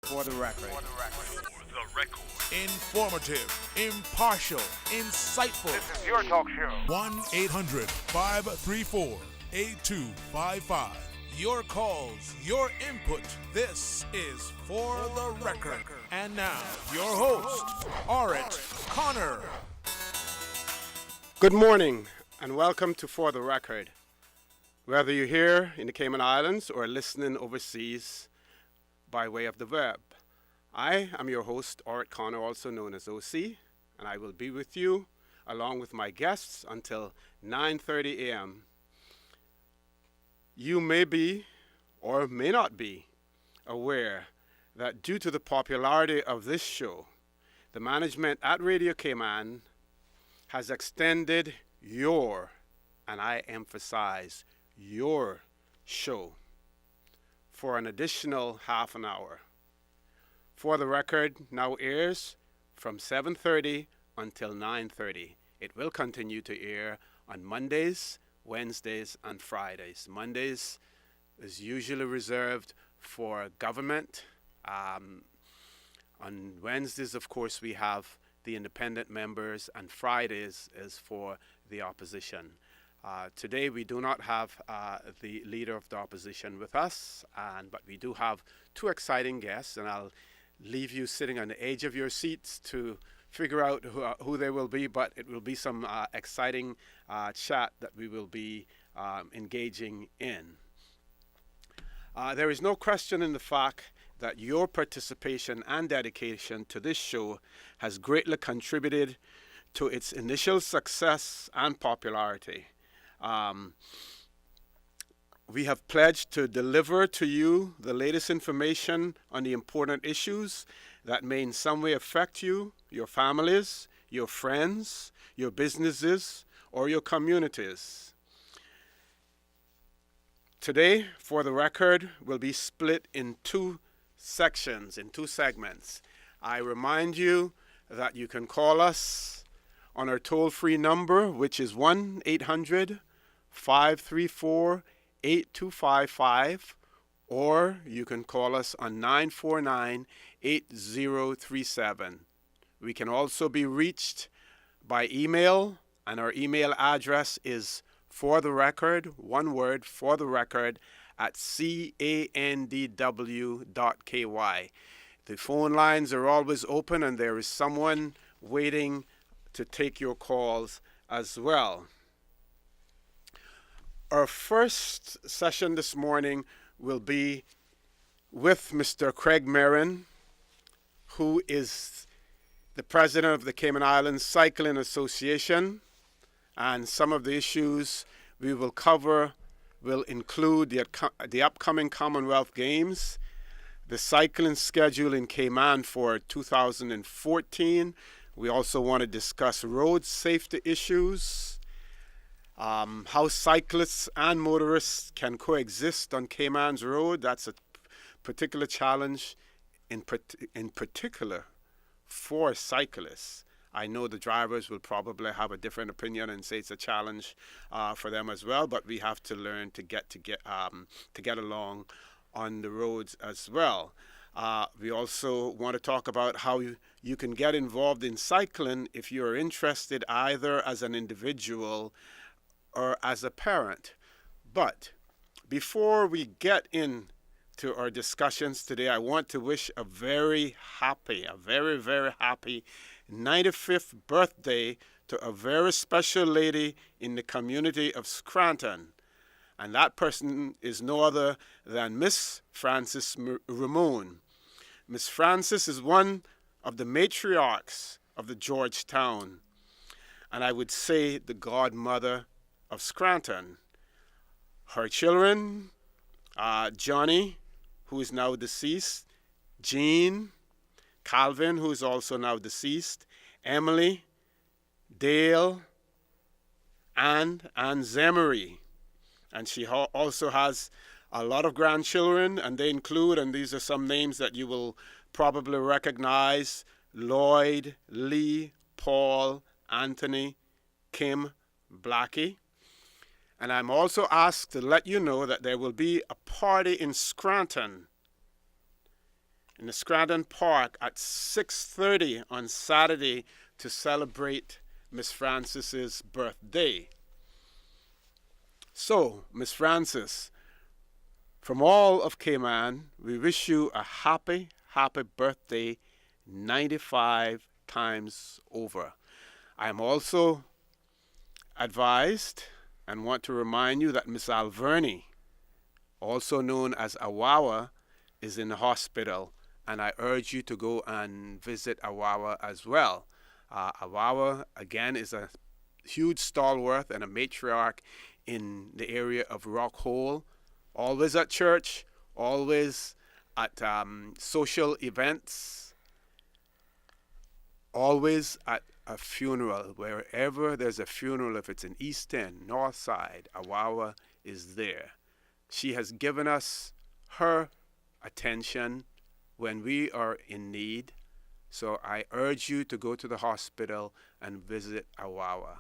For the record. For the record. Informative, impartial, insightful. This is your talk show. 1 800 534 8255. Your calls, your input. This is For the Record. And now, your host, Art Connor. Good morning and welcome to For the Record. Whether you're here in the Cayman Islands or listening overseas by way of the web, I am your host, Art Connor, also known as OC, and I will be with you along with my guests until 9:30 a.m. You may be or may not be aware that due to the popularity of this show, the management at Radio Cayman has extended your, and I emphasize your, show for an additional half an hour. For the Record now airs from 7:30 until 9:30. It will continue to air on Mondays, Wednesdays, and Fridays. Mondays is usually reserved for government. On Wednesdays, of course, we have the independent members, and Fridays is for the opposition. Today, we do not have the leader of the opposition with us, but we do have two exciting guests, and I'll leave you sitting on the edge of your seats to figure out who they will be, but it will be some exciting chat that we will be engaging in. There is no question in the fact that your participation and dedication to this show has greatly contributed to its initial success and popularity. We have pledged to deliver to you the latest information on the important issues that may in some way affect you, your families, your friends, your businesses, or your communities. Today, For the Record, will be split in two sections, in two segments. I remind you that you can call us on our toll-free number, which is 1-800-534-8255, or you can call us on 949-8037. We can also be reached by email, and our email address is fortherecord, one word, fortherecord, at candw.ky. The phone lines are always open, and there is someone waiting to take your calls as well. Our first session this morning will be with Mr. Craig Merrin, who is the president of the Cayman Islands Cycling Association, and some of the issues we will cover will include the upcoming Commonwealth Games, the cycling schedule in Cayman for 2014. We also want to discuss road safety issues, how cyclists and motorists can coexist on Cayman's road. That's a particular challenge in particular for cyclists. I know the drivers will probably have a different opinion and say it's a challenge for them as well, but we have to learn to get along on the roads as well. We also want to talk about how you can get involved in cycling if you're interested either as an individual or as a parent. But before we get into our discussions today, I want to wish a very, very happy 95th birthday to a very special lady in the community of Scranton. And that person is no other than Miss Frances Ramon. Miss Frances is one of the matriarchs of the Georgetown, and I would say the godmother of Scranton. Her children, Johnny, who is now deceased, Jean, Calvin, who is also now deceased, Emily, Dale, and Zemery. And she also has a lot of grandchildren, and they include, and these are some names that you will probably recognize, Lloyd, Lee, Paul, Anthony, Kim, Blackie. And I'm also asked to let you know that there will be a party in Scranton in the Scranton Park at 6:30 on Saturday to celebrate Miss Frances's birthday. So, Miss Frances, from all of Cayman, we wish you a happy, happy birthday 95 times over. I am also advised and want to remind you that Miss Alverny, also known as Awawa, is in the hospital, and I urge you to go and visit Awawa as well. Awawa, again, is a huge stalwart and a matriarch in the area of Rock Hole, always at church, always at social events, always at a funeral. Wherever there's a funeral, if it's in East End, North Side, Awawa is there. She has given us her attention when we are in need. So I urge you to go to the hospital and visit Awawa.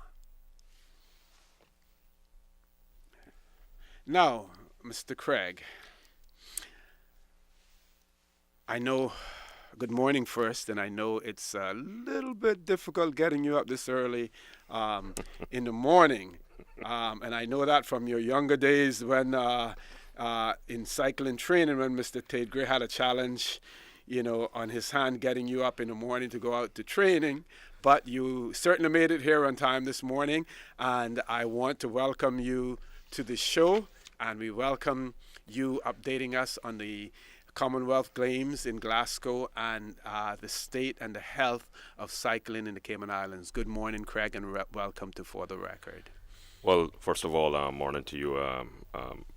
Now, Mr. Craig, I know, good morning first, and I know it's a little bit difficult getting you up this early in the morning. And I know that from your younger days when in cycling training, when Mr. Tate Gray had a challenge, on his hand getting you up in the morning to go out to training. But you certainly made it here on time this morning, and I want to welcome you to the show, and we welcome you updating us on the Commonwealth Games in Glasgow and the state and the health of cycling in the Cayman Islands. Good morning, Craig, and welcome to For the Record. Well, first of all, morning to you,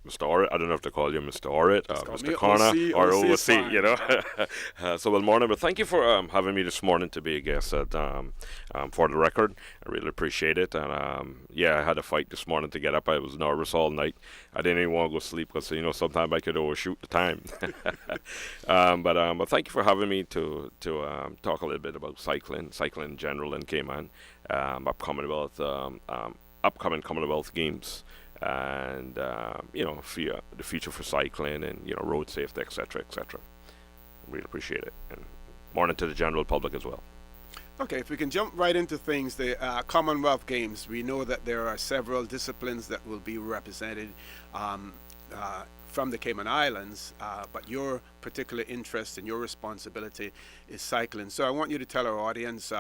Mr. Orrit. I don't know if to call you Mr. Orrit, Mr. Connor, or OC, so, well, morning. But thank you for having me this morning to be a guest at For the Record. I really appreciate it. And, I had a fight this morning to get up. I was nervous all night. I didn't even want to go sleep because, sometimes I could overshoot the time. But thank you for having me to talk a little bit about cycling in general in Cayman, upcoming Commonwealth Games, and the future for cycling and road safety, etc., etc. Really appreciate it, and morning to the general public as well. Okay, if we can jump right into things, the Commonwealth Games. We know that there are several disciplines that will be represented from the Cayman Islands, but your particular interest and your responsibility is cycling. So I want you to tell our audience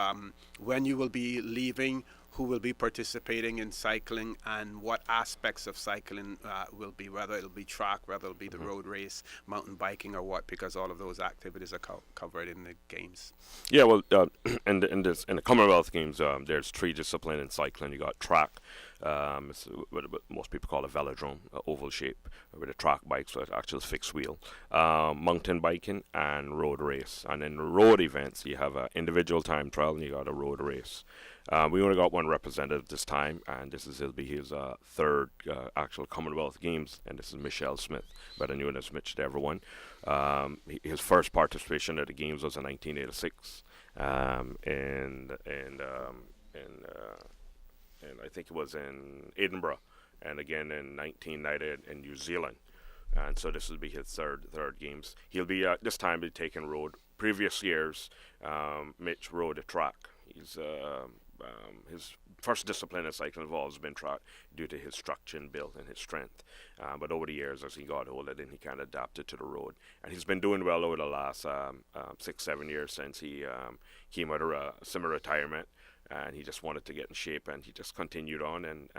when you will be leaving, who will be participating in cycling, and what aspects of cycling will be, whether it'll be track, whether it'll be the road race, mountain biking, or what, because all of those activities are covered in the games. Yeah, well, in the Commonwealth Games, there's 3 disciplines in cycling. You got track, it's what most people call a velodrome, oval shape, with a track bike, so it's actual fixed wheel, mountain biking, and road race. And in road events, you have an individual time trial, and you got a road race. We only got one representative this time, and it'll be his third actual Commonwealth Games, and this is Michelle Smith, better known as Mitch to everyone. His first participation at the Games was in 1986, and I think it was in Edinburgh, and again in 1990 in New Zealand. And so this will be his third Games. He'll be this time be taking road. Previous years, Mitch rode a track. His first discipline in cycling has always been track due to his structure and build and his strength. But over the years, as he got older, then he kind of adapted to the road. And he's been doing well over the last 6-7 years since he came out of a semi-retirement. And he just wanted to get in shape, and he just continued on. And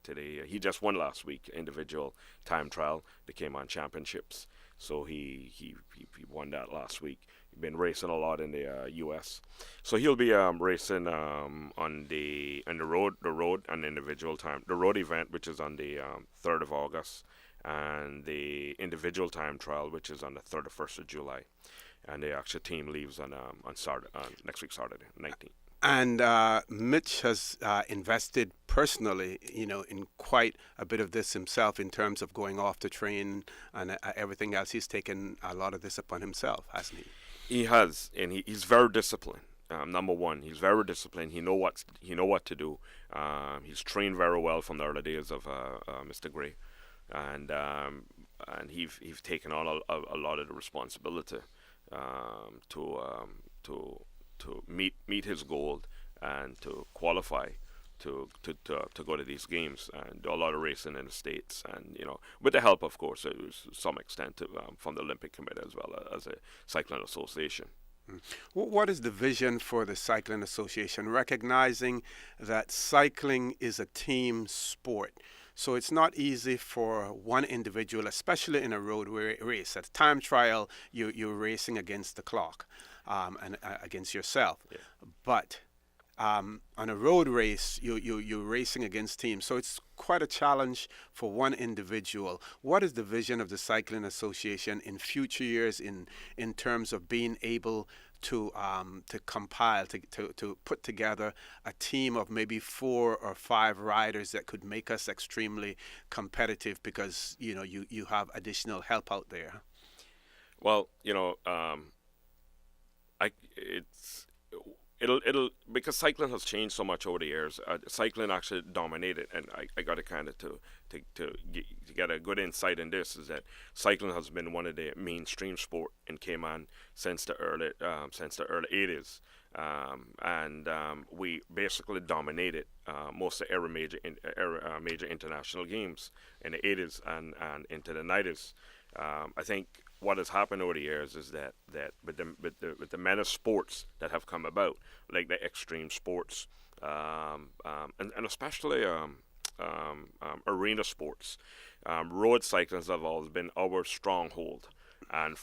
today he just won last week individual time trial, the Cayman Championships. So he won that last week. He's been racing a lot in the U.S. So he'll be racing on the road and individual time. The road event, which is on the 3rd of August, and the individual time trial, which is on the 31st of July. And the actual team leaves on next week Saturday, 19th. And Mitch has invested personally, in quite a bit of this himself in terms of going off to train and everything else. He's taken a lot of this upon himself, hasn't he? He has, and he's very disciplined. Number one, he's very disciplined. He know what to do. He's trained very well from the early days of Mr. Gray, and he's taken on a lot of the responsibility. to to meet his goal and to qualify to go to these games and do a lot of racing in the states, and with the help, of course, to some extent from the Olympic Committee as well as a cycling association. What is the vision for the Cycling Association, recognizing that cycling is a team sport? So it's not easy for one individual, especially in a road race. At a time trial, you're racing against the clock and against yourself. Yeah. But on a road race, you're racing against teams. So it's quite a challenge for one individual. What is the vision of the Cycling Association in future years in terms of being able to compile, to put together a team of maybe 4 or 5 riders that could make us extremely competitive, because you have additional help out there? Well, it's it'll because cycling has changed so much over the years. Cycling actually dominated, and I got to kind of to get a good insight in this, is that cycling has been one of the mainstream sport in Cayman since the early 80s, and we basically dominated most of every major international games in the 80s and into the 90s. I think what has happened over the years is that with the many sports that have come about, like the extreme sports, and especially arena sports, road cycling have always been our stronghold. And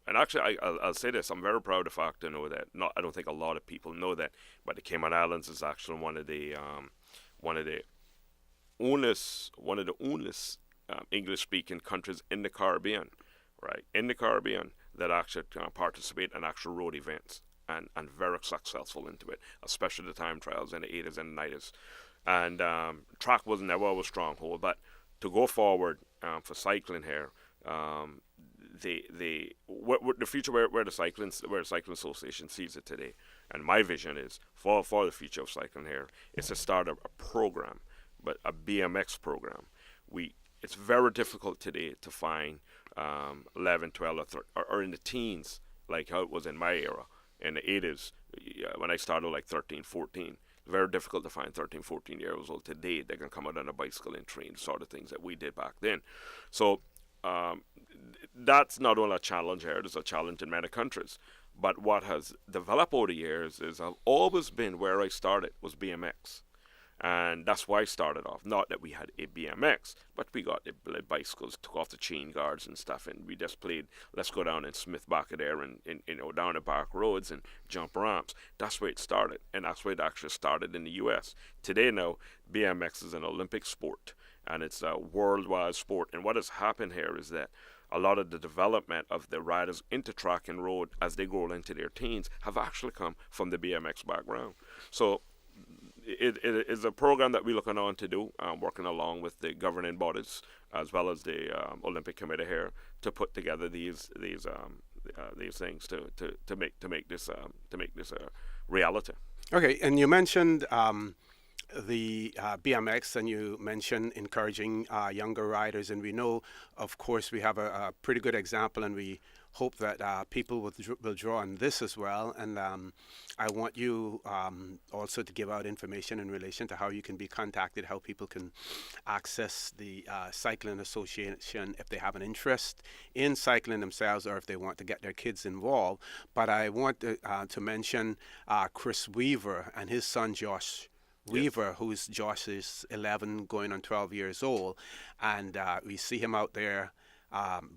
and actually, I'll say this: I'm very proud of the fact to know that. I don't think a lot of people know that, but the Cayman Islands is actually one of the oldest English-speaking countries in the Caribbean, right? In the Caribbean, that actually participate in actual road events and very successful into it, especially the time trials in the 80s and 90s. And track was never our stronghold, but to go forward for cycling here, the future where the cycling association sees it today, and my vision is for the future of cycling here is to start a program, but a BMX program. It's very difficult today to find 11, 12, or in the teens, like how it was in my era in the 80s when I started, like 13, 14. Very difficult to find 13, 14 years old today that can come out on a bicycle and train, sort of things that we did back then. So that's not only a challenge here, it's a challenge in many countries. But what has developed over the years is I've always been where I started was BMX. And that's why I started off. Not that we had a BMX, but we got the bicycles, took off the chain guards and stuff, and we just played, let's go down and Smith back there and down the back roads and jump ramps. That's where it started, and that's where it actually started in the U.S. Today now, BMX is an Olympic sport, and it's a worldwide sport. And what has happened here is that a lot of the development of the riders into track and road as they grow into their teens have actually come from the BMX background. So it is a program that we're looking on to do, working along with the governing bodies as well as the Olympic Committee here to put together these things to make this a reality. Okay, and you mentioned the BMX, and you mentioned encouraging younger riders, and we know, of course, we have a pretty good example, and we hope that people will draw on this as well. And I want you also to give out information in relation to how you can be contacted, how people can access the Cycling Association if they have an interest in cycling themselves or if they want to get their kids involved. But I want to mention Chris Weaver and his son Josh Weaver, Josh is 11 going on 12 years old, and we see him out there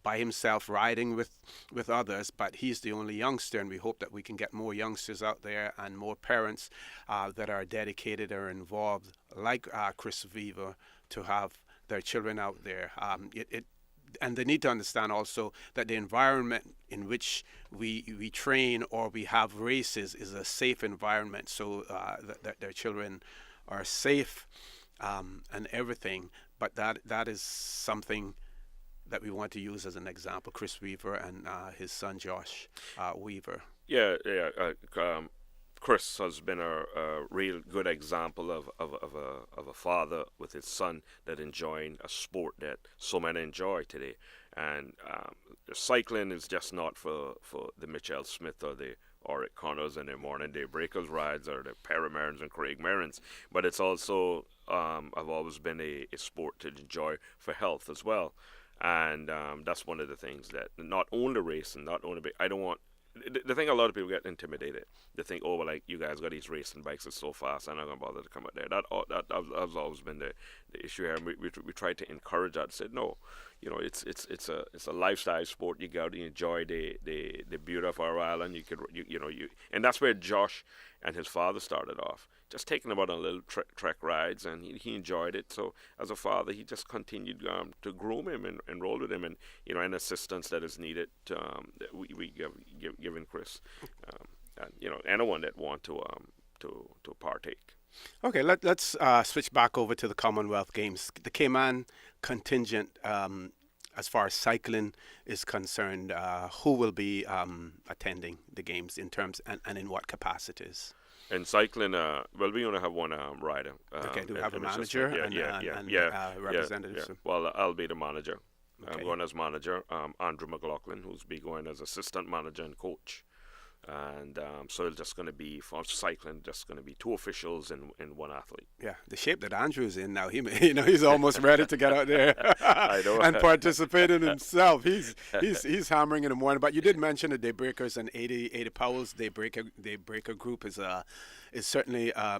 by himself riding with others, but he's the only youngster, and we hope that we can get more youngsters out there and more parents that are dedicated or involved like Chris Weaver to have their children out there. And they need to understand also that the environment in which we train or we have races is a safe environment, so that their children are safe and everything. But that is something that we want to use as an example. Chris Weaver and his son Josh Weaver. Chris has been a real good example of a father with his son that enjoying a sport that so many enjoy today. And cycling is just not for the Mitchell Smith or the Oric Connors and the Morning Day Breakers rides or the Perry Merrins and Craig Merrins, but it's also I've always been a sport to enjoy for health as well. And that's one of the things that not only racing, not only I don't want. The thing, a lot of people get intimidated. They think, oh, well, like, you guys got these racing bikes, it's so fast, I'm not going to bother to come out there. That has always been the issue here. And we try to encourage that. Said, no, it's a lifestyle sport. You got to enjoy the beauty of our island. And that's where Josh and his father started off, just taking him out on little trek rides, and he enjoyed it. So as a father, he just continued to groom him and enroll with him, and and assistance that is needed. That we giving Chris, and anyone that want to partake. Okay, let's switch back over to the Commonwealth Games. The Cayman contingent, as far as cycling is concerned, who will be attending the games in terms and in what capacities? And cycling, well, we only have one rider. Okay, do we have a manager and representatives? Yeah. Well, I'll be the manager. Okay. I'm going as manager. Andrew McLaughlin, who's be going as assistant manager and coach. And so it's just going to be, for cycling, just going to be two officials and one athlete. Yeah, the shape that Andrew's in now, he's almost ready to get out there I know. and participate in himself. He's hammering in the morning. But you did mention the Daybreakers and 80 Powell's Daybreaker group is certainly a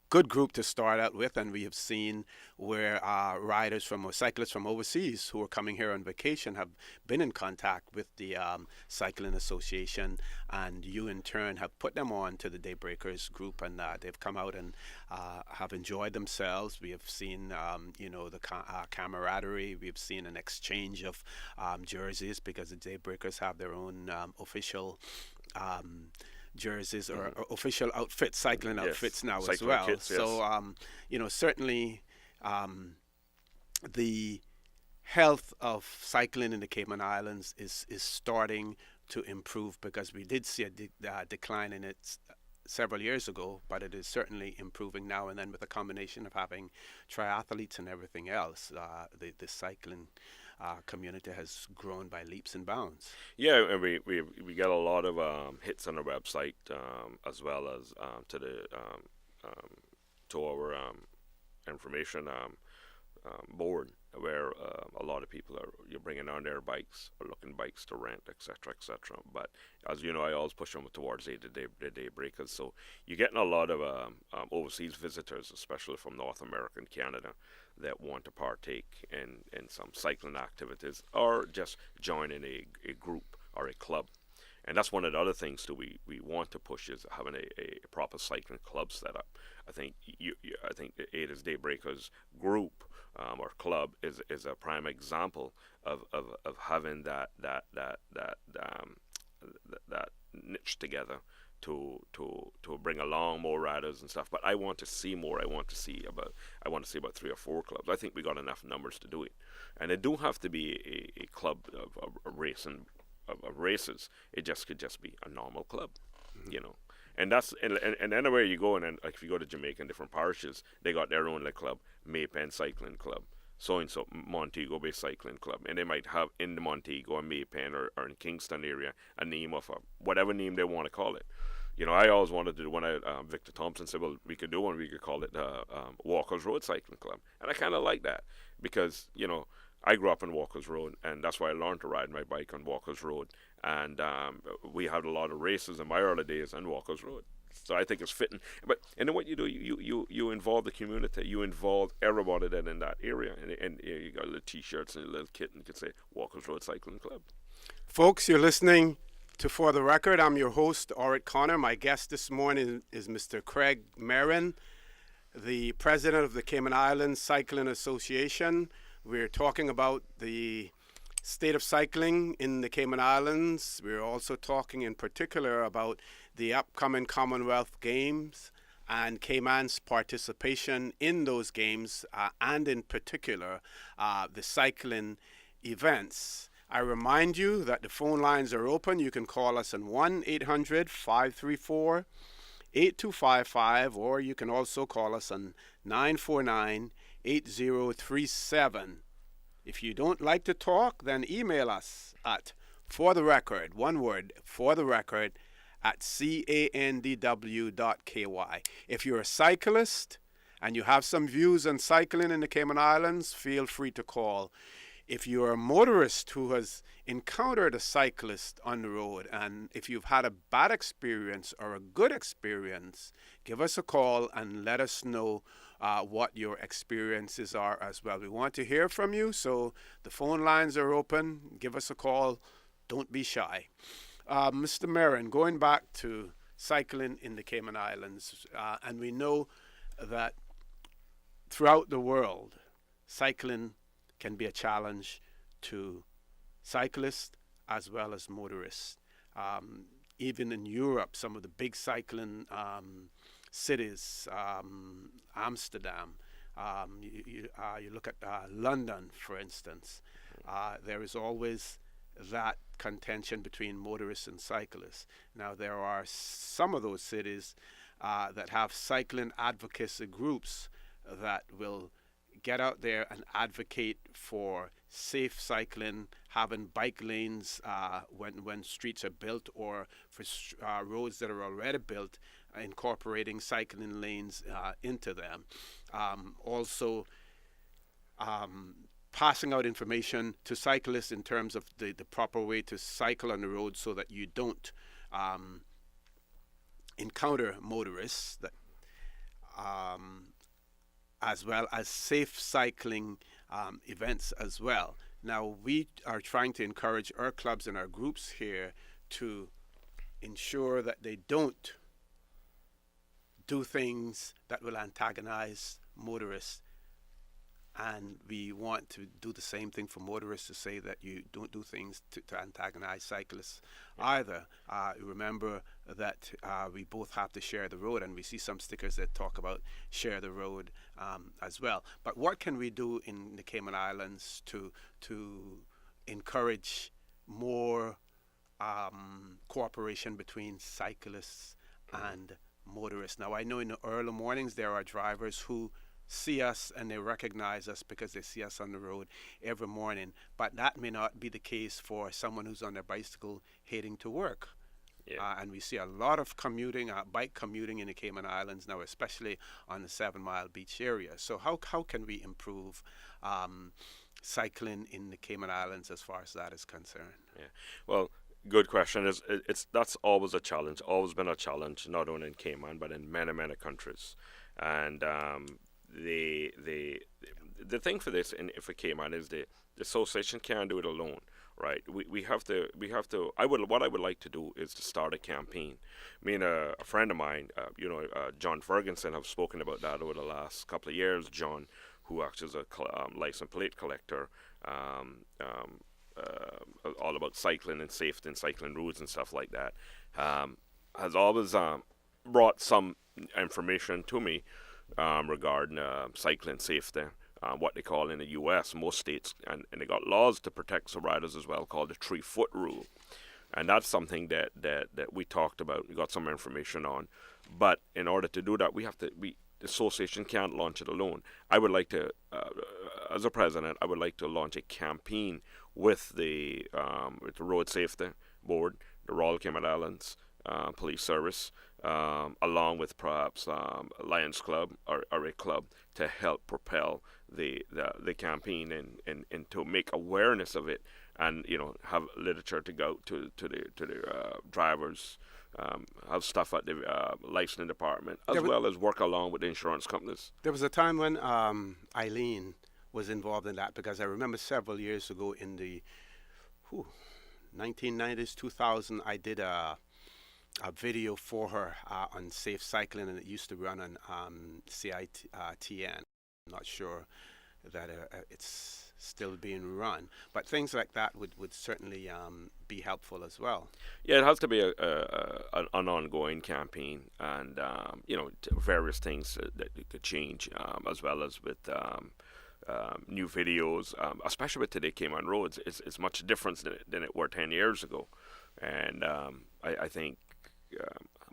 good group to start out with, and we have seen where cyclists from overseas who are coming here on vacation have been in contact with the Cycling Association, and you in turn have put them on to the Daybreakers group, and they've come out and have enjoyed themselves. We have seen the camaraderie. We've seen an exchange of jerseys, because the Daybreakers have their own official jerseys or official outfits, cycling outfits now as well. Kits, yes. So, certainly the health of cycling in the Cayman Islands is starting to improve, because we did see a decline in it several years ago, but it is certainly improving now. And then with a combination of having triathletes and everything else, the cycling community has grown by leaps and bounds. Yeah, and we get a lot of hits on our website, as well as to our information board, where a lot of people you're bringing on their bikes or looking bikes to rent, etc., etc. But as you know, I always push them towards the day breakers. So you're getting a lot of overseas visitors, especially from North America and Canada, that want to partake in some cycling activities or just join in a group or a club. And that's one of the other things that we want to push, is having a proper cycling club set up. I think I think the Ada's Daybreakers group or club is a prime example of having that niche together to bring along more riders and stuff. But I want to see more. I want to see about 3 or 4 clubs. I think we got enough numbers to do it, and it don't have to be a club of racing. Of races, it could just be a normal club, and that's and anywhere you go, and like if you go to Jamaica in different parishes, they got their own club, Maypen Cycling Club, so and so Montego Bay Cycling Club, and they might have in the Montego or Maypen or in Kingston area a name of whatever name they want to call it. I always wanted to do one. Victor Thompson said, well, we could do one. We could call it Walker's Road Cycling Club, and I kind of like that, because I grew up on Walker's Road, and that's why I learned to ride my bike on Walker's Road. And we had a lot of races in my early days on Walker's Road. So I think it's fitting. And then what you do, you involve the community. You involve everybody that in that area. And you got little T-shirts and a little kit, and you can say Walker's Road Cycling Club. Folks, you're listening to For the Record. I'm your host, Oric Connor. My guest this morning is Mr. Craig Merrin, the president of the Cayman Islands Cycling Association. We're talking about the state of cycling in the Cayman Islands. We're also talking in particular about the upcoming Commonwealth Games and Cayman's participation in those games, and in particular the cycling events. I remind you that the phone lines are open. You can call us on 1-800-534-8255, or you can also call us on 949-8037. If you don't like to talk, then email us at for the record, one word, for the record, at candw.ky. If you're a cyclist and you have some views on cycling in the Cayman Islands, feel free to call. If you're a motorist who has encountered a cyclist on the road, and if you've had a bad experience or a good experience, give us a call and let us know what your experiences are as well. We want to hear from you, so the phone lines are open. Give us a call. Don't be shy. Mr. Marin, going back to cycling in the Cayman Islands, and we know that throughout the world, cycling can be a challenge to cyclists as well as motorists. Even in Europe, some of the big cycling cities, Amsterdam, you look at London, for instance, there is always that contention between motorists and cyclists. Now, there are some of those cities that have cycling advocacy groups that will get out there and advocate for safe cycling, having bike lanes when streets are built, or for roads that are already built, incorporating cycling lanes into them. Also, passing out information to cyclists in terms of the proper way to cycle on the road so that you don't encounter motorists, that, as well as safe cycling events as well. Now, we are trying to encourage our clubs and our groups here to ensure that they don't do things that will antagonize motorists. And we want to do the same thing for motorists, to say that you don't do things to antagonize cyclists either. Remember that we both have to share the road, and we see some stickers that talk about share the road as well. But what can we do in the Cayman Islands to encourage more cooperation between cyclists and motorists? Now, I know in the early mornings there are drivers who see us and they recognize us because they see us on the road every morning, but that may not be the case for someone who's on their bicycle heading to work. And we see a lot of commuting, bike commuting in the Cayman Islands now, especially on the 7 Mile Beach area. So how can we improve cycling in the Cayman Islands as far as that is concerned? Well, good question. That's always a challenge, always been a challenge, not only in Cayman, but in many, many countries. And the thing for this for Cayman is the association can't do it alone, right? We have to. What I would like to do is to start a campaign. Me and a friend of mine, John Ferguson, have spoken about that over the last couple of years. John, who acts as a license plate collector, all about cycling and safety and cycling routes and stuff like that, has always brought some information to me regarding cycling safety, what they call in the U.S., most states, and they got laws to protect the riders as well, called the 3-foot rule. And that's something that we talked about, we got some information on. But in order to do that, the association can't launch it alone. I would like to, as a president, I would like to launch a campaign with the Road Safety Board, the Royal Cayman Islands Police Service, along with perhaps Lions Club or a club, to help propel the campaign and to make awareness of it, and have literature to go to the drivers, have stuff at the licensing department, as well as work along with the insurance companies. There was a time when Eileen was involved in that, because I remember several years ago in the 1990s, 2000, I did a video for her on safe cycling, and it used to run on CITN. I'm not sure that it's still being run, but things like that would certainly be helpful as well. Yeah, it has to be an ongoing campaign, and various things that could change, as well as with new videos, especially with today Cayman roads. It's much different than it were 10 years ago, and I think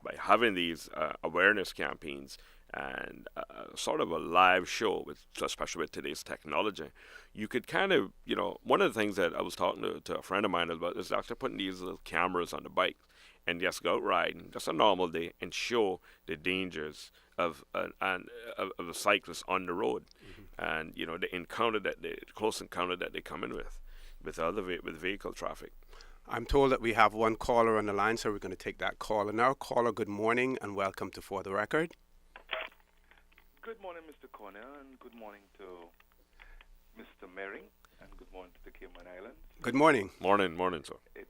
by having these awareness campaigns and sort of a live show, especially with today's technology. You could kind of, one of the things that I was talking to a friend of mine about is actually putting these little cameras on the bike and just go out riding, just a normal day, and show the dangers of a cyclist on the road, and the close encounter that they come in with vehicle traffic. I'm told that we have one caller on the line, so we're going to take that caller now. Caller, good morning and welcome to For the Record. Good morning, Mr. Cornell, and good morning to Mr. Mering, and good morning to the Cayman Islands. Good morning. Morning, sir. It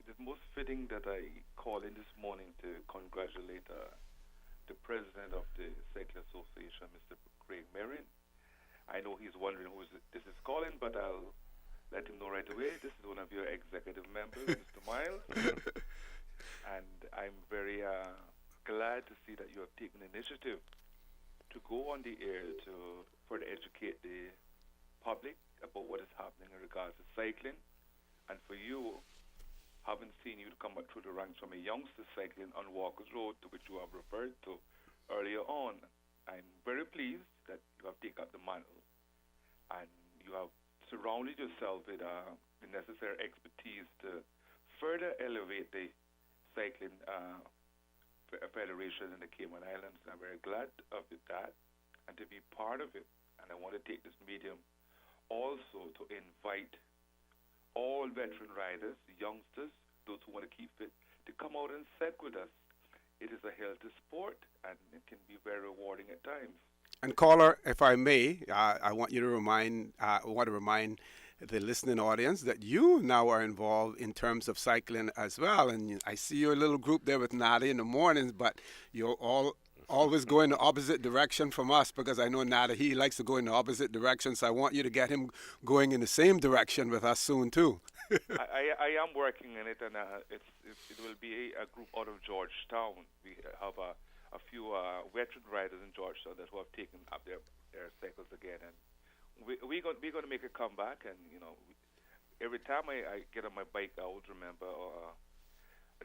is most fitting that I call in this morning to congratulate the president of the Cycle Association, Mr. Craig Mering. I know he's wondering who this is calling, but I'll let him know right away. This is one of your executive members, Mr. Miles. And I'm very glad to see that you have taken initiative to go on the air to further educate the public about what is happening in regards to cycling. And for you, having seen you come up through the ranks from a youngster cycling on Walker's Road, to which you have referred to earlier on, I'm very pleased that you have taken up the mantle and you have surrounded yourself with the necessary expertise to further elevate the cycling federation in the Cayman Islands. I'm very glad of that and to be part of it. And I want to take this medium also to invite all veteran riders, youngsters, those who want to keep fit, to come out and cycle with us. It is a healthy sport, and it can be very rewarding at times. And caller, if I may, I want to remind the listening audience that you now are involved in terms of cycling as well. And I see your little group there with Nada in the mornings, but you're always going the opposite direction from us, because I know Nada, he likes to go in the opposite direction. So I want you to get him going in the same direction with us soon too. I am working on it, and it will be a group out of Georgetown. We have a few veteran riders in Georgetown that who have taken up their cycles again, and we're going to make a comeback. And every time I get on my bike, I always remember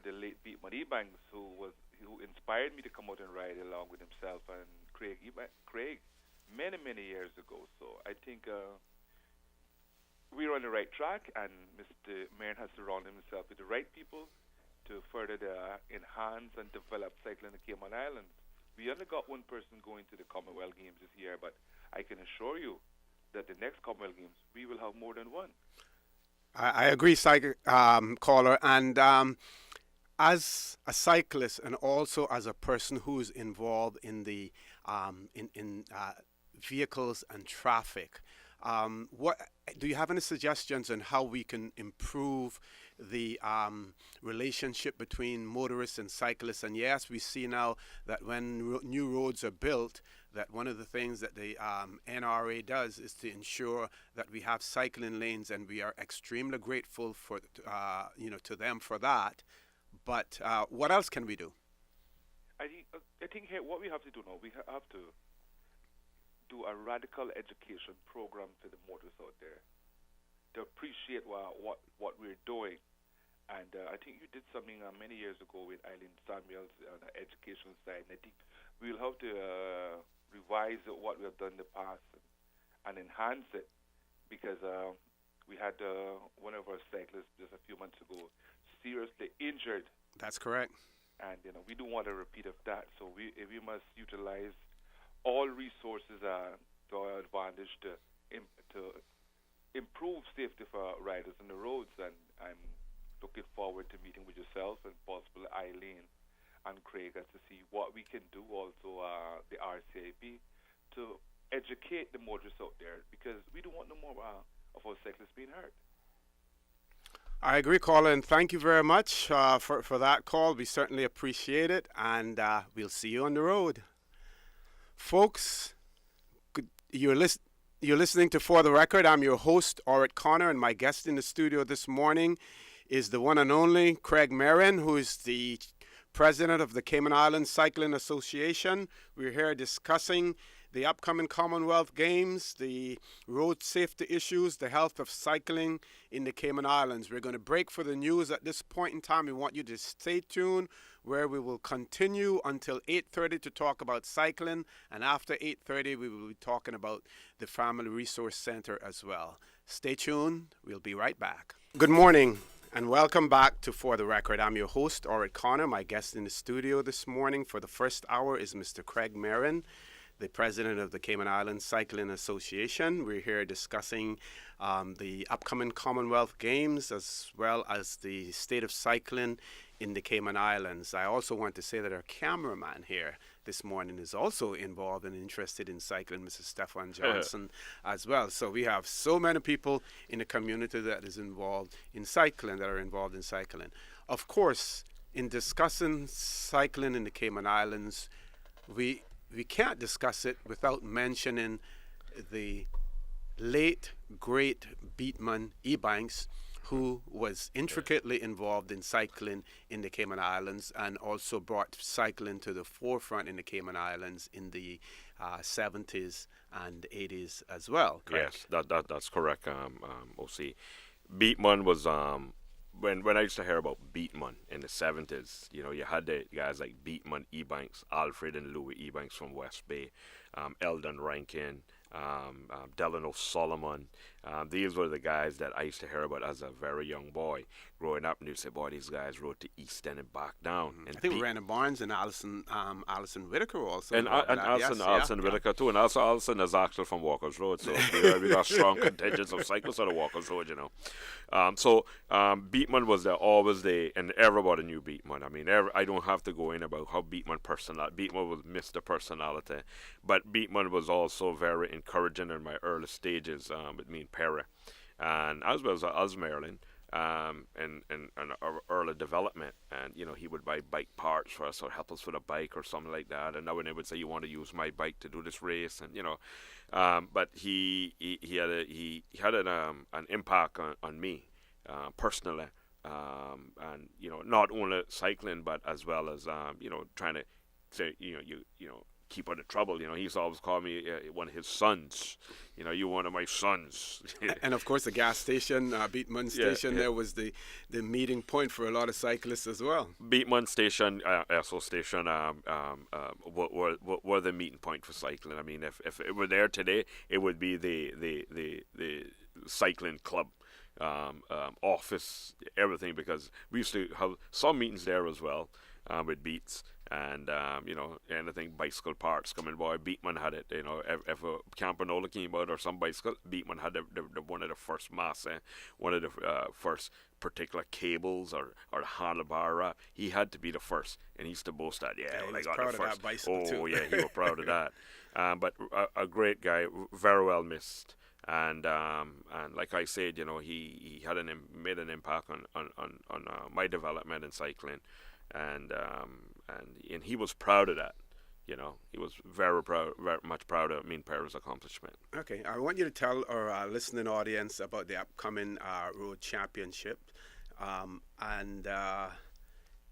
the late Beat Money Banks, who inspired me to come out and ride along with himself and Craig many years ago. So I think we're on the right track, and Mr. Marin has surrounded himself with the right people to further enhance and develop cycling in the Cayman Islands. We only got one person going to the Commonwealth Games this year, but I can assure you that the next Commonwealth Games, we will have more than one. I agree, caller. And as a cyclist and also as a person who's involved in the in vehicles and traffic, what do you have any suggestions on how we can improve the relationship between motorists and cyclists? And yes, we see now that when new roads are built, that one of the things that the NRA does is to ensure that we have cycling lanes, and we are extremely grateful for to them for that. But what else can we do? I think here what we have to do now, we have to do a radical education program to the motorists out there to appreciate what we're doing. And I think you did something many years ago with Eileen Samuels on the education side. And I think we'll have to revise what we have done in the past and enhance it, because we had one of our cyclists just a few months ago seriously injured. That's correct. And we don't want a repeat of that. So we must utilize all resources to our advantage to improve safety for riders on the roads. And I'm looking forward to meeting with yourself and possibly Eileen and Craig to see what we can do, also the RCIP, to educate the motorists out there, because we don't want no more of our cyclists being hurt. I agree, Colin. Thank you very much for that call. We certainly appreciate it, and we'll see you on the road. Folks, you're listening to For the Record. I'm your host, Orrit Connor, and my guest in the studio this morning is the one and only Craig Mering, who is the president of the Cayman Islands Cycling Association. We're here discussing the upcoming Commonwealth Games, the road safety issues, the health of cycling in the Cayman Islands. We're going to break for the news at this point in time. We want you to stay tuned, where we will continue until 8:30 to talk about cycling, and after 8:30 we will be talking about the Family Resource Center as well. Stay tuned. We'll be right back. Good morning and welcome back to For the Record. I'm your host, Orit Connor. My guest in the studio this morning for the first hour is Mr. Craig Marin, the president of the Cayman Islands Cycling Association. We're here discussing the upcoming Commonwealth Games as well as the state of cycling in the Cayman Islands. I also want to say that our cameraman here this morning is also involved and interested in cycling, Mrs. Stefan Johnson, as well. So we have so many people in the community that is involved in cycling, that are involved in cycling. Of course, in discussing cycling in the Cayman Islands, we can't discuss it without mentioning the late, great Beatman Ebanks, who was intricately involved in cycling in the Cayman Islands and also brought cycling to the forefront in the Cayman Islands in the 70s and 80s as well. Correct? Yes, that's correct, OC. Beatman was, when I used to hear about Beatman in the 70s, you know, you had the guys like Beatman Ebanks, Alfred and Louis Ebanks from West Bay, Eldon Rankin, Delano Solomon. These were the guys that I used to hear about as a very young boy growing up, and you'd say, boy, these guys rode to East End and back down. And I think Randall Barnes and Alison Whitaker also. And Alison Whitaker too. And also Alison is actually from Walker's Road, so we got strong contingents of cyclists on the Walker's Road, you know. Beatman was always and everybody knew Beatman. I mean, I don't have to go in about how Beatman was Mr. Personality, but Beatman was also very encouraging in my early stages with me and Perry, and as well as Marilyn. And our early development, and you know, he would buy bike parts for us or help us with a bike or something like that, and now when they would say, you want to use my bike to do this race, and you know, but he had an impact on me personally, and you know, not only cycling but as well as you know, trying to say, you know keep out of trouble. You know, he's always called me one of his sons. You know, you're one of my sons. And of course, the gas station, Beatman Station, there was the meeting point for a lot of cyclists as well. Beatman Station, Esso Station, were the meeting point for cycling. I mean, if it were there today, it would be the cycling club. Office, everything, because we used to have some meetings there as well with Beats, and you know, anything bicycle parts coming by, Beatman had it. You know, if a Campanola came out or some bicycle, Beatman had the one of the first one of the first particular cables or handlebar wrap. He had to be the first, and he used to boast that. Yeah, he I was got proud the of first. that bicycle too. Yeah, he was proud of that. But a great guy, very well missed. And like I said, you know, he had made an impact on my development in cycling, and he was proud of that. You know, he was very much proud of me and Perry's accomplishment. Okay, I want you to tell our listening audience about the upcoming road championship, and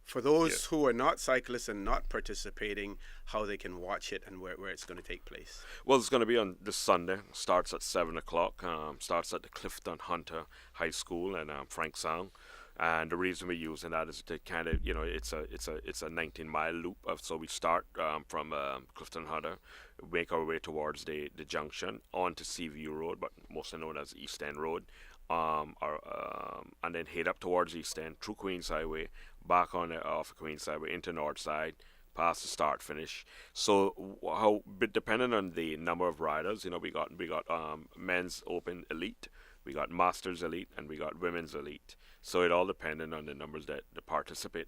for those who are not cyclists and not participating, how they can watch it and where it's going to take place. Well, it's going to be on this Sunday. Starts at 7 o'clock. Starts at the Clifton Hunter High School in Frank Sound. And the reason we're using that is to kind of, you know, it's a 19-mile loop. So we start from Clifton Hunter, make our way towards the junction onto Seaview Road, but mostly known as East End Road. And then head up towards East End through Queens Highway, back on off of Queens Highway into North Side, past the start finish. So depending on the number of riders, you know, we got men's open elite, we got masters elite, and we got women's elite. So it all depending on the numbers that participate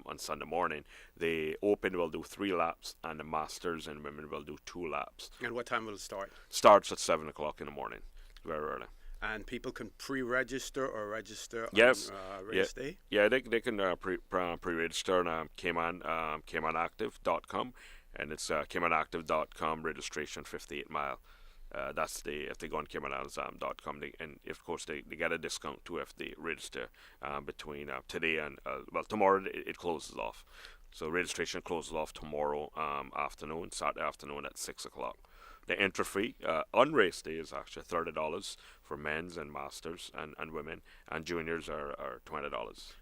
on Sunday morning. The open will do 3 laps, and the masters and women will do 2 laps. And what time will it start? Starts at 7 o'clock in the morning, very early. And people can pre-register or register on race day? Yeah, they can pre-register on Caymanactive.com, and it's Caymanactive.com registration 58 mile. That's if they go on CaymanIslands.com, and of course they get a discount too if they register between today and tomorrow it closes off. So registration closes off tomorrow afternoon, Saturday afternoon at 6 o'clock. The entry fee on race day is actually $30 for men's and masters and women, and juniors are $20.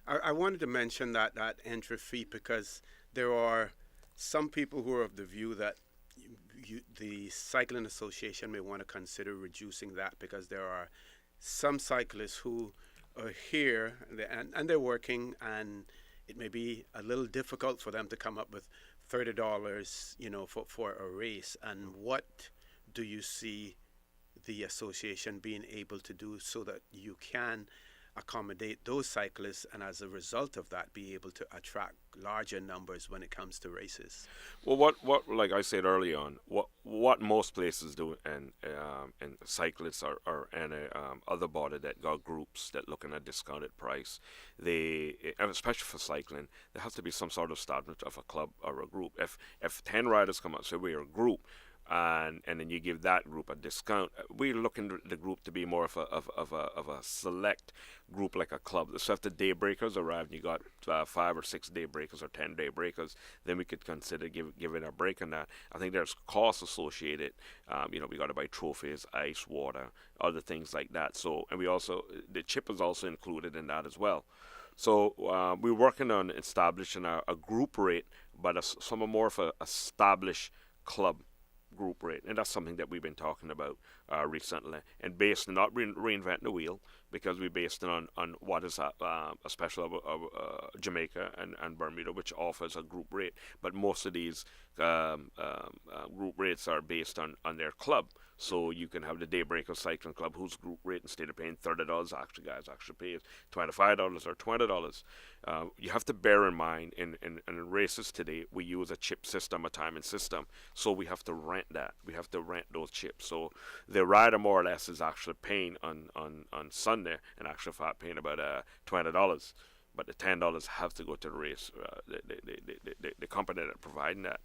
I wanted to mention that entry fee because there are some people who are of the view that the Cycling Association may want to consider reducing that because there are some cyclists who are here and they're working, and it may be a little difficult for them to come up with $30, for a race. And what do you see the association being able to do so that you can accommodate those cyclists, and as a result of that be able to attract larger numbers when it comes to races? Well, what like I said early on, what most places do, and cyclists or any other body that got groups that looking at discounted price, and especially for cycling, there has to be some sort of establishment of a club or a group. If 10 riders come out, say we're a group, and then you give that group a discount. We're looking at the group to be more of a select group, like a club. So if the day breakers arrive and you got 5 or 6 day breakers or 10 day breakers, then we could consider giving a break on that. I think there's costs associated. We got to buy trophies, ice, water, other things like that. So, and the chip is also included in that as well. So we're working on establishing a group rate, but some more of a established club group rate, and that's something that we've been talking about recently, and based on not reinventing the wheel, because we based it on what is a special of Jamaica and Bermuda, which offers a group rate, but most of these group rates are based on their club. So you can have the Daybreaker Cycling Club, whose group rate, instead of paying $30, actually pays $25 or $20. You have to bear in mind, in races today, we use a chip system, a timing system, so we have to rent that. We have to rent those chips. So the rider more or less is actually paying on Sunday, and actually paying about $20. But the $10 have to go to the race, the company that providing that.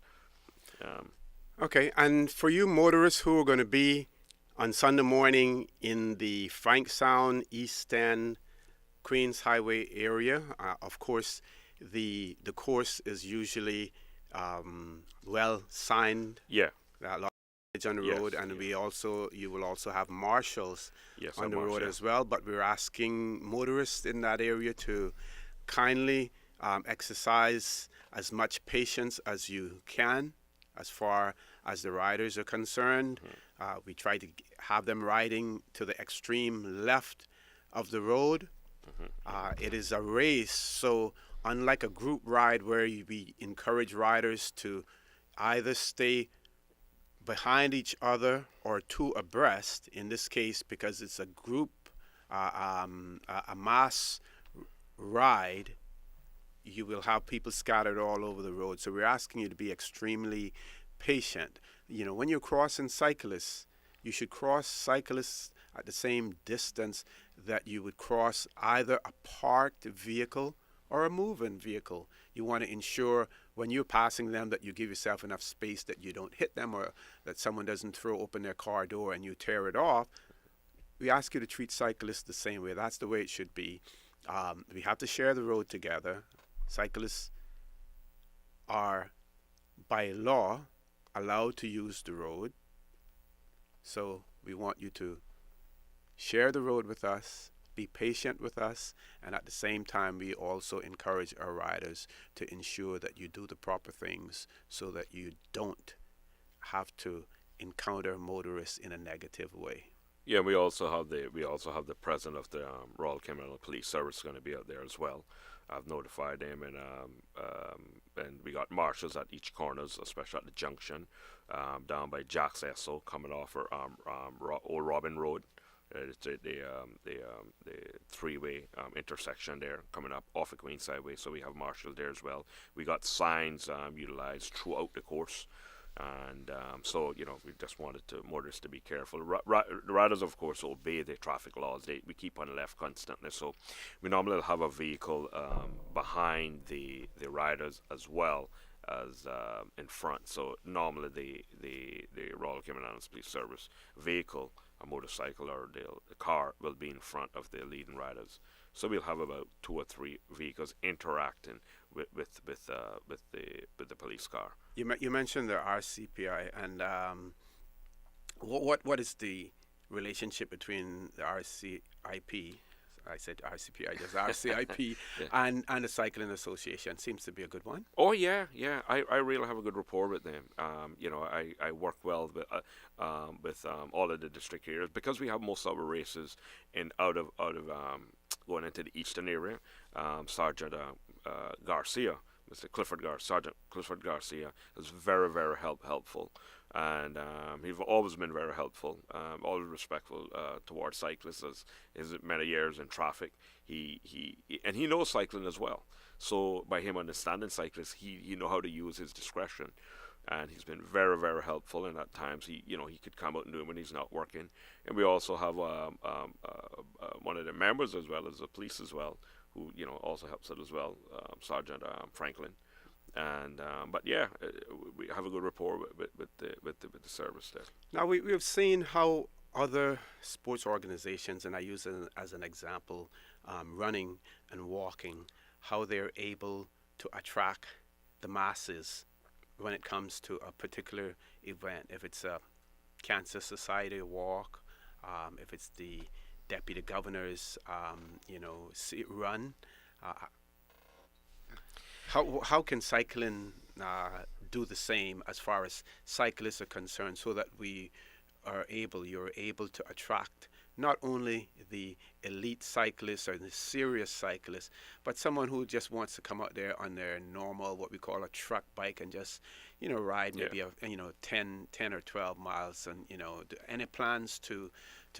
Okay, and for you motorists who are going to be on Sunday morning in the Frank Sound, East End, Queens Highway area, of course, the course is usually well signed. Yeah. On the road, and you will also have marshals on the road as well. But we're asking motorists in that area to kindly exercise as much patience as you can as far as the riders are concerned. We try to have them riding to the extreme left of the road. It is a race, so unlike a group ride where we encourage riders to either stay behind each other or two abreast, in this case, because it's a group, a mass ride, you will have people scattered all over the road. So we're asking you to be extremely patient. When you're crossing cyclists, you should cross cyclists at the same distance that you would cross either a parked vehicle or a moving vehicle. You want to ensure when you're passing them that you give yourself enough space that you don't hit them, or that someone doesn't throw open their car door and you tear it off. We ask you to treat cyclists the same way. That's the way it should be. We have to share the road together. Cyclists are, by law, allowed to use the road. So we want you to share the road with us, be patient with us, and at the same time, we also encourage our riders to ensure that you do the proper things so that you don't have to encounter motorists in a negative way. Yeah, we also have the president of the Royal Cayman Police Service going to be out there as well. I've notified them, and we got marshals at each corners, especially at the junction, down by Jack's Esso, coming off Old Robin Road. It's the three-way intersection there, coming up off of Queens Highway. So we have marshals there as well. We got signs utilized throughout the course. And so, we just wanted motorists to be careful. The riders, of course, obey the traffic laws. We keep on the left constantly. So we normally have a vehicle behind the riders as well as in front. So normally the Royal Cayman Islands Police Service vehicle, a motorcycle or the car, will be in front of the leading riders. So we'll have about 2 or 3 vehicles interacting with the police car. You mentioned the RCPI, and what is the relationship between the RCIP? I said RCP, I just RCIP, Yeah. and the Cycling Association seems to be a good one. Oh yeah, yeah. I really have a good rapport with them. You know, I work well with all of the district areas because we have most of our races in out of going into the eastern area. Sergeant Garcia, Sergeant Clifford Garcia is very helpful, and he's always been very helpful, always respectful towards cyclists. As his many years in traffic, and he knows cycling as well. So by him understanding cyclists, he know how to use his discretion, and he's been very helpful. And at times he could come out and do it when he's not working. And we also have one of the members as well as the police as well, who also helps it as well, Sergeant Franklin. And but yeah, we have a good rapport with the service there. Now we've seen how other sports organizations, and I use it as an example, running and walking, how they're able to attract the masses when it comes to a particular event. If it's a Cancer Society walk, if it's the deputy governor's, run. How can cycling do the same as far as cyclists are concerned, so that you're able to attract not only the elite cyclists or the serious cyclists, but someone who just wants to come out there on their normal, what we call a truck bike, and just ride maybe 10 or 12 miles. And any plans to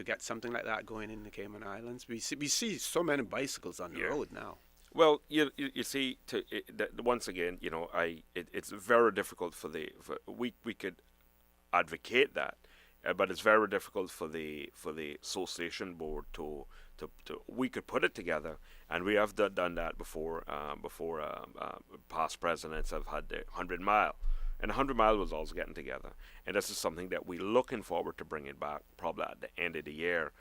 get something like that going in the Cayman Islands? We see so many bicycles on the road now. Well, you see, once again, it's very difficult we could advocate that, but it's very difficult for the association board to we could put it together, and we have done that before. Past presidents have had the 100 mile, and 100 mile was also getting together, and this is something that we're looking forward to bringing back probably at the end of the year,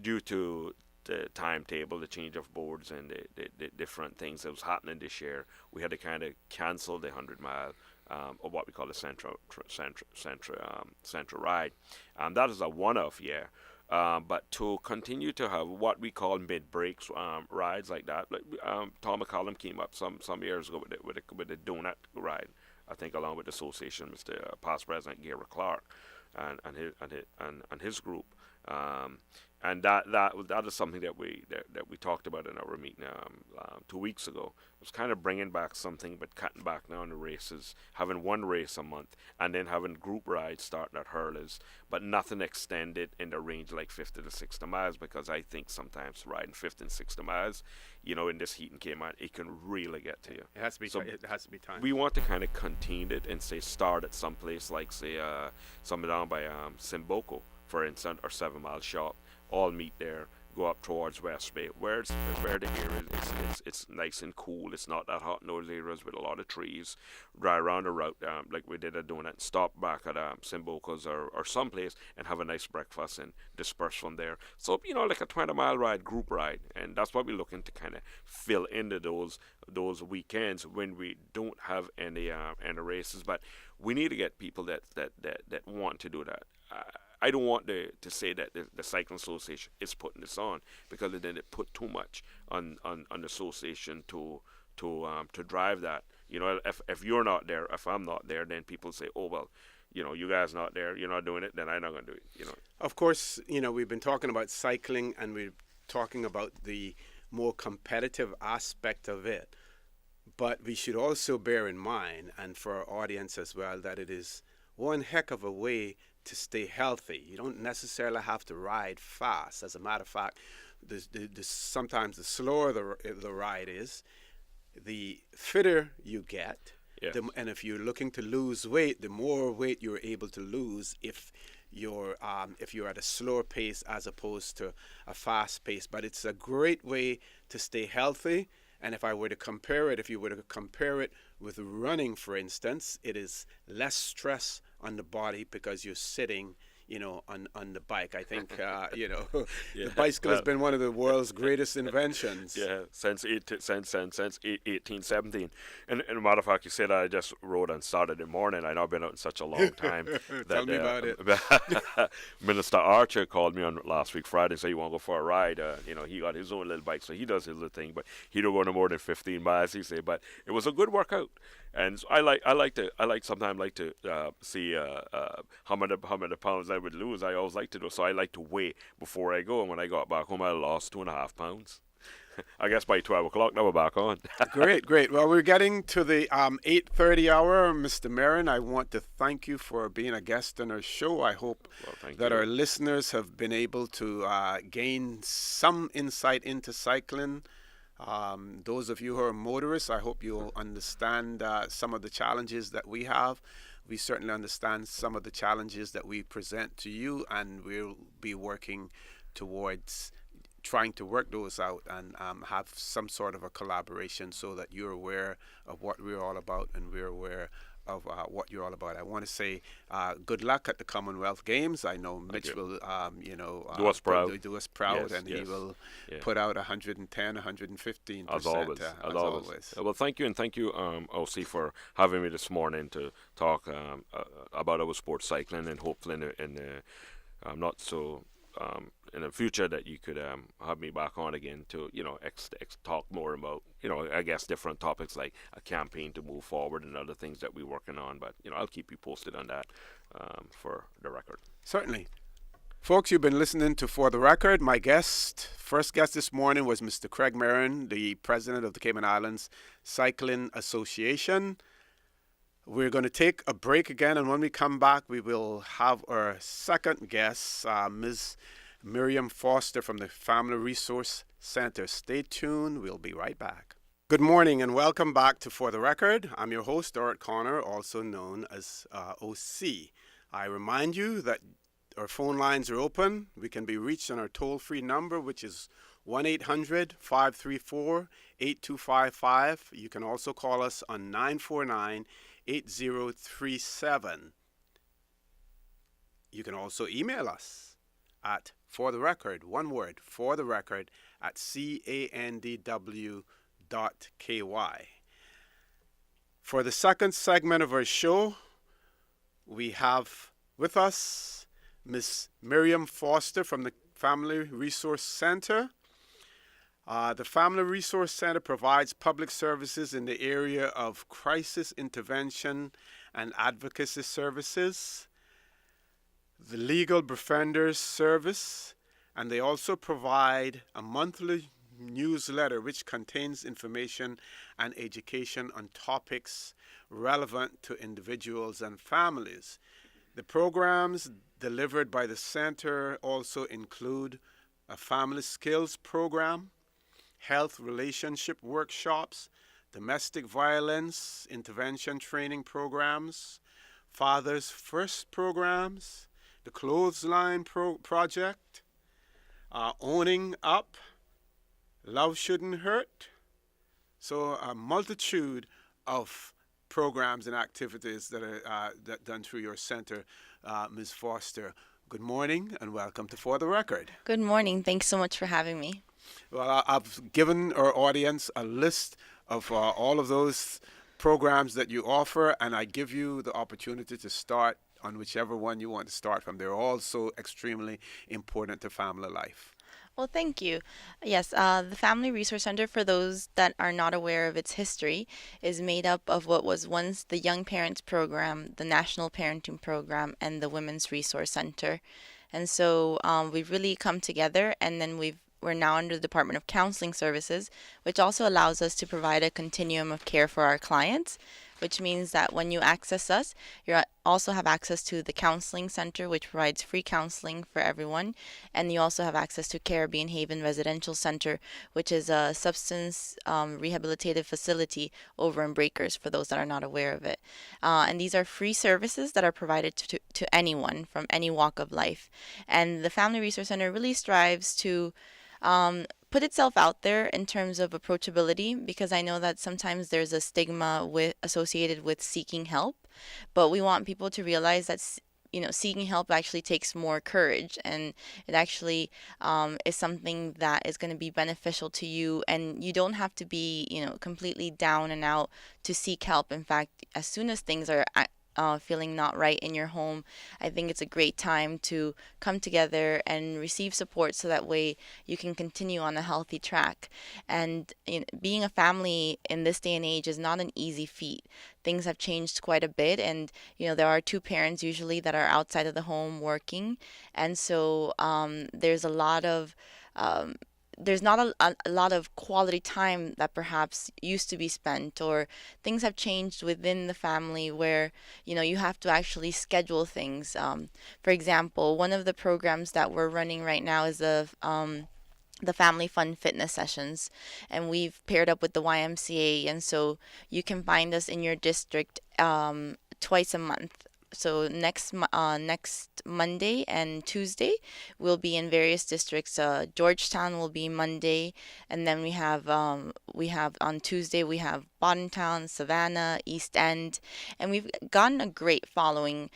due to the timetable, the change of boards, and the different things that was happening this year. We had to kind of cancel the 100 mile, or what we call the central ride. That is a one-off year. But to continue to have what we call mid-breaks rides like that, like Tom McCollum came up some years ago with a donut ride, I think, along with the association, Mr. Past President Gary Clark, and his group. And that is something that we talked about in our meeting 2 weeks ago. It was kind of bringing back something, but cutting back now on the races, having one race a month, and then having group rides starting at hurlers, but nothing extended in the range like 50 to 60 miles, because I think sometimes riding 50 and 60 miles, in this heat in Cayman, it can really get to you. It has to be. It has to be time. We want to kind of contain it and say start at some place like, say, somewhere down by Simboko, for instance, or 7 Mile Shop. All meet there, go up towards West Bay, where the area it's nice and cool. It's not that hot in those areas with a lot of trees. Drive around the route, like we did at Donut, stop back at Simboko's or someplace and have a nice breakfast and disperse from there. So, like a 20-mile ride, group ride, and that's what we're looking to kind of fill into those weekends when we don't have any races. But we need to get people that want to do that. I don't want to say that the Cycling Association is putting this on, because then it put too much on the association to drive that. If you're not there, if I'm not there, then people say, oh well, you guys not there, you're not doing it, then I'm not going to do it. Of course, we've been talking about cycling, and we're talking about the more competitive aspect of it. But we should also bear in mind, and for our audience as well, that it is one heck of a way to stay healthy. You don't necessarily have to ride fast. As a matter of fact, sometimes the slower the ride is, the fitter you get. Yeah. And if you're looking to lose weight, the more weight you're able to lose if you're at a slower pace as opposed to a fast pace. But it's a great way to stay healthy. And if you were to compare it with running, for instance, it is less stress on the body, because you're sitting, on the bike. I think, Yeah, the bicycle has well, been one of the world's greatest inventions. yeah, since 1817. And a matter of fact, you said I just rode on Saturday morning. I know I've been out in such a long time Tell that me about it. Minister Archer called me on last week Friday and said, "You want to go for a ride?" He got his own little bike, so he does his little thing, but he don't go no more than 15 miles. He said, but it was a good workout. And so sometimes like to see how many pounds I would lose. I always like to do so. I like to weigh before I go. And when I got back home, I lost 2.5 pounds. I guess by 12 o'clock now we're back on. Great, great. Well, we're getting to the 8:30 hour, Mr. Marin. I want to thank you for being a guest on our show. I hope Well, thank that you. our listeners have been able to gain some insight into cycling. Those of you who are motorists, I hope you'll understand some of the challenges that we have. We certainly understand some of the challenges that we present to you, and we'll be working towards trying to work those out and have some sort of a collaboration so that you're aware of what we're all about and we're aware of what you're all about. I want to say good luck at the Commonwealth Games. I know Mitch you. will, Do us proud. do us proud, Yes, and he yes. will Yeah. put out 110, 115%. As always, as always. Well, thank you, and thank you, OC, for having me this morning to talk about our sports cycling, and hopefully in the not so in the future that you could have me back on again to talk more about I guess different topics like a campaign to move forward and other things that we're working on. But I'll keep you posted on that for the record. Certainly. Folks, you've been listening to For the Record. My first guest this morning was Mr. Craig Marin, the president of the Cayman Islands Cycling Association. We're going to take a break again, and when we come back, we will have our second guest, Ms. Miriam Foster from the Family Resource Center. Stay tuned. We'll be right back. Good morning, and welcome back to For the Record. I'm your host, Dorit Connor, also known as OC. I remind you that our phone lines are open. We can be reached on our toll-free number, which is 1-800-534-8255. You can also call us on 949-8037. You can also email us at fortherecord, one word, fortherecord, at candw.ky. For the second segment of our show, we have with us Ms. Miriam Foster from the Family Resource Center. The Family Resource Center provides public services in the area of crisis intervention and advocacy services, the legal defenders service, and they also provide a monthly newsletter which contains information and education on topics relevant to individuals and families. The programs delivered by the center also include a family skills program, health relationship workshops, domestic violence intervention training programs, Fathers First programs, the Clothesline Project, Owning Up, Love Shouldn't Hurt. So a multitude of programs and activities that are done through your center, Ms. Foster. Good morning and welcome to For the Record. Good morning. Thanks so much for having me. Well, I've given our audience a list of all of those programs that you offer, and I give you the opportunity to start on whichever one you want to start from. They're all so extremely important to family life. Well, thank you. Yes, the Family Resource Center, for those that are not aware of its history, is made up of what was once the Young Parents Program, the National Parenting Program, and the Women's Resource Center. And so we've really come together, and then we're now under the Department of Counseling Services, which also allows us to provide a continuum of care for our clients, which means that when you access us, you also have access to the Counseling Center, which provides free counseling for everyone. And you also have access to Caribbean Haven Residential Center, which is a substance rehabilitative facility over in Breakers, for those that are not aware of it. And these are free services that are provided to anyone from any walk of life. And the Family Resource Center really strives to put itself out there in terms of approachability, because I know that sometimes there's a stigma associated with seeking help, but we want people to realize that seeking help actually takes more courage, and it actually is something that is going to be beneficial to you, and you don't have to be, completely down and out to seek help. In fact, as soon as things are feeling not right in your home, I think it's a great time to come together and receive support so that way you can continue on a healthy track. And being a family in this day and age is not an easy feat. Things have changed quite a bit, and there are two parents usually that are outside of the home working, and so um, there's not a lot of quality time that perhaps used to be spent, or things have changed within the family where you have to actually schedule things. For example, one of the programs that we're running right now is the Family Fun Fitness Sessions, and we've paired up with the YMCA, and so you can find us in your district twice a month. So next Monday and Tuesday, we'll be in various districts. Georgetown will be Monday, and then we have on Tuesday we have Town, Savannah, East End, and we've gotten a great following.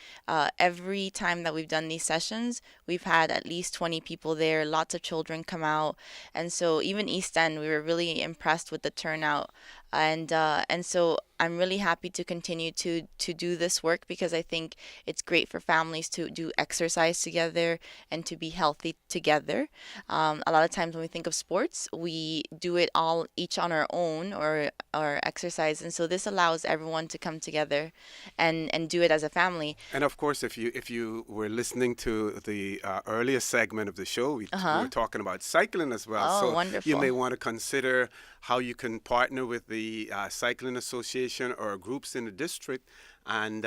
Every time that we've done these sessions, we've had at least 20 people there. Lots of children come out, and so even East End, we were really impressed with the turnout. And so I'm really happy to continue to do this work, because I think it's great for families to do exercise together and to be healthy together. A lot of times when we think of sports, we do it all each on our own, or exercise, and so this allows everyone to come together and do it as a family. And of course, if you were listening to the earlier segment of the show, we were talking about cycling as well. Oh, So wonderful. you may want to consider how you can partner with the cycling association or groups in the district, and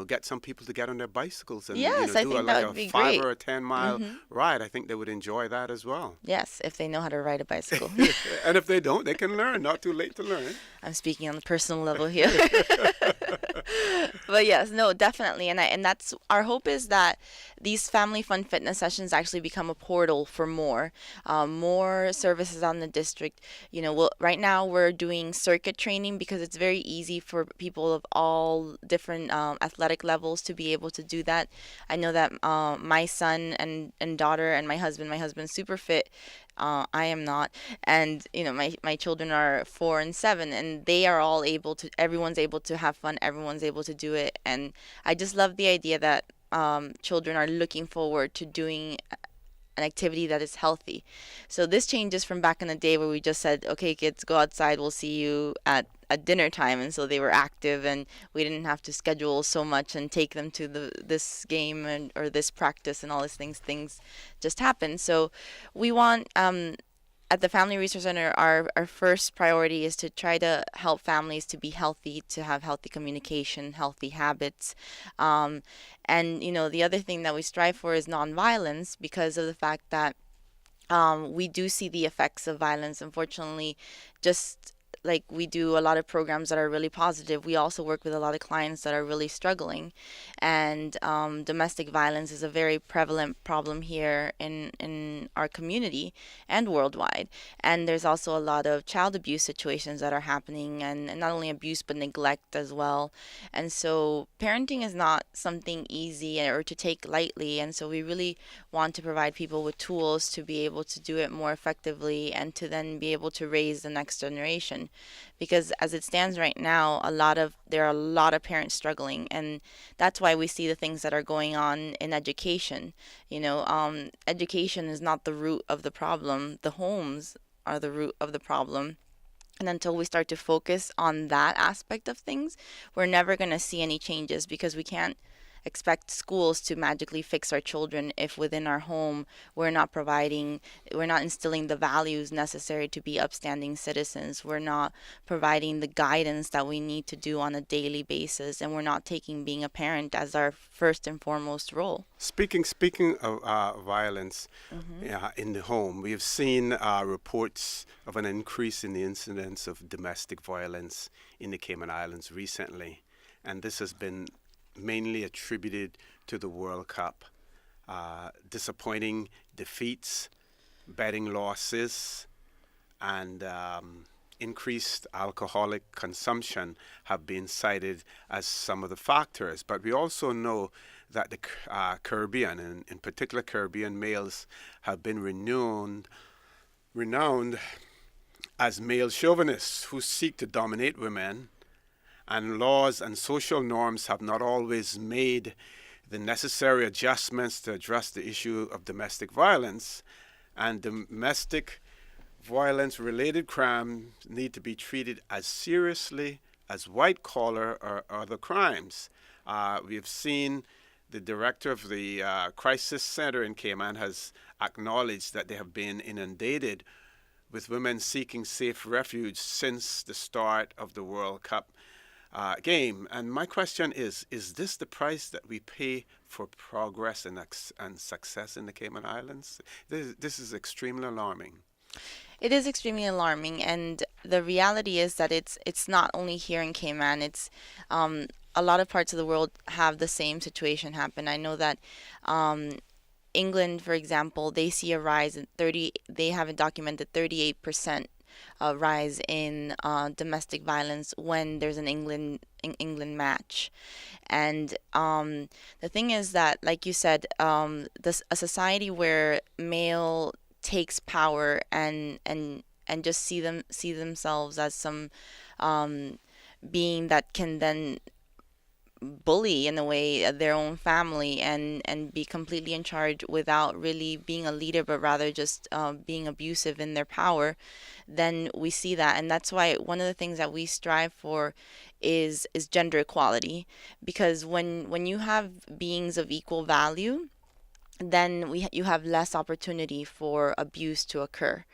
get some people to get on their bicycles and Yes, I do think like that would a be 5 great. or a 10-mile ride. I think they would enjoy that as well. Yes, if they know how to ride a bicycle. And if they don't, they can learn. Not too late to learn. I'm speaking on the personal level here. But yes, no, definitely, and that's our hope, is that these family fun fitness sessions actually become a portal for more services on the district. Right now we're doing circuit training, because it's very easy for people of all different athletic levels to be able to do that. I know that my son and daughter and my husband's super fit. I am not, and my children are 4 and 7, and they are all able to. Everyone's able to have fun. Everyone's able to do it, and I just love the idea that children are looking forward to doing an activity that is healthy. So this changes from back in the day where we just said, "Okay, kids, go outside. We'll see you at dinner time," and so they were active, and we didn't have to schedule so much and take them to this game or this practice and all these things. Things just happen. So we want. At the Family Resource Center, our first priority is to try to help families to be healthy, to have healthy communication, healthy habits. And the other thing that we strive for is nonviolence, because of the fact that we do see the effects of violence. Unfortunately, just like we do a lot of programs that are really positive, we also work with a lot of clients that are really struggling. And domestic violence is a very prevalent problem here in our community and worldwide. And there's also a lot of child abuse situations that are happening, and not only abuse, but neglect as well. And so parenting is not something easy or to take lightly. And so we really want to provide people with tools to be able to do it more effectively, and to then be able to raise the next generation. Because as it stands right now, there are a lot of parents struggling, and that's why we see the things that are going on in education. Education is not the root of the problem. The homes are the root of the problem. And until we start to focus on that aspect of things, we're never going to see any changes, because we can't expect schools to magically fix our children if within our home we're not instilling the values necessary to be upstanding citizens. We're not providing the guidance that we need to do on a daily basis, and we're not taking being a parent as our first and foremost role. Speaking of violence in the home, we have seen reports of an increase in the incidence of domestic violence in the Cayman Islands recently, and this has been mainly attributed to the World Cup. Disappointing defeats, betting losses, and increased alcoholic consumption have been cited as some of the factors. But we also know that the Caribbean, and in particular Caribbean males, have been renowned as male chauvinists who seek to dominate women, and laws and social norms have not always made the necessary adjustments to address the issue of domestic violence. And domestic violence related crimes need to be treated as seriously as white collar or other crimes. We have seen the director of the crisis center in Cayman has acknowledged that they have been inundated with women seeking safe refuge since the start of the World Cup game. And my question is this the price that we pay for progress and success in the Cayman Islands? This is extremely alarming. It is extremely alarming, and the reality is that it's not only here in Cayman. It's a lot of parts of the world have the same situation happen. I know that England, for example, they see a rise in 30. They have a documented 38% rise in domestic violence when there's an England match. And the thing is that, like you said, a society where male takes power and just see themselves as some being that can then bully in a way their own family and be completely in charge without really being a leader, but rather just being abusive in their power, then we see that. And that's why one of the things that we strive for is gender equality, because when you have beings of equal value, then you have less opportunity for abuse to occur.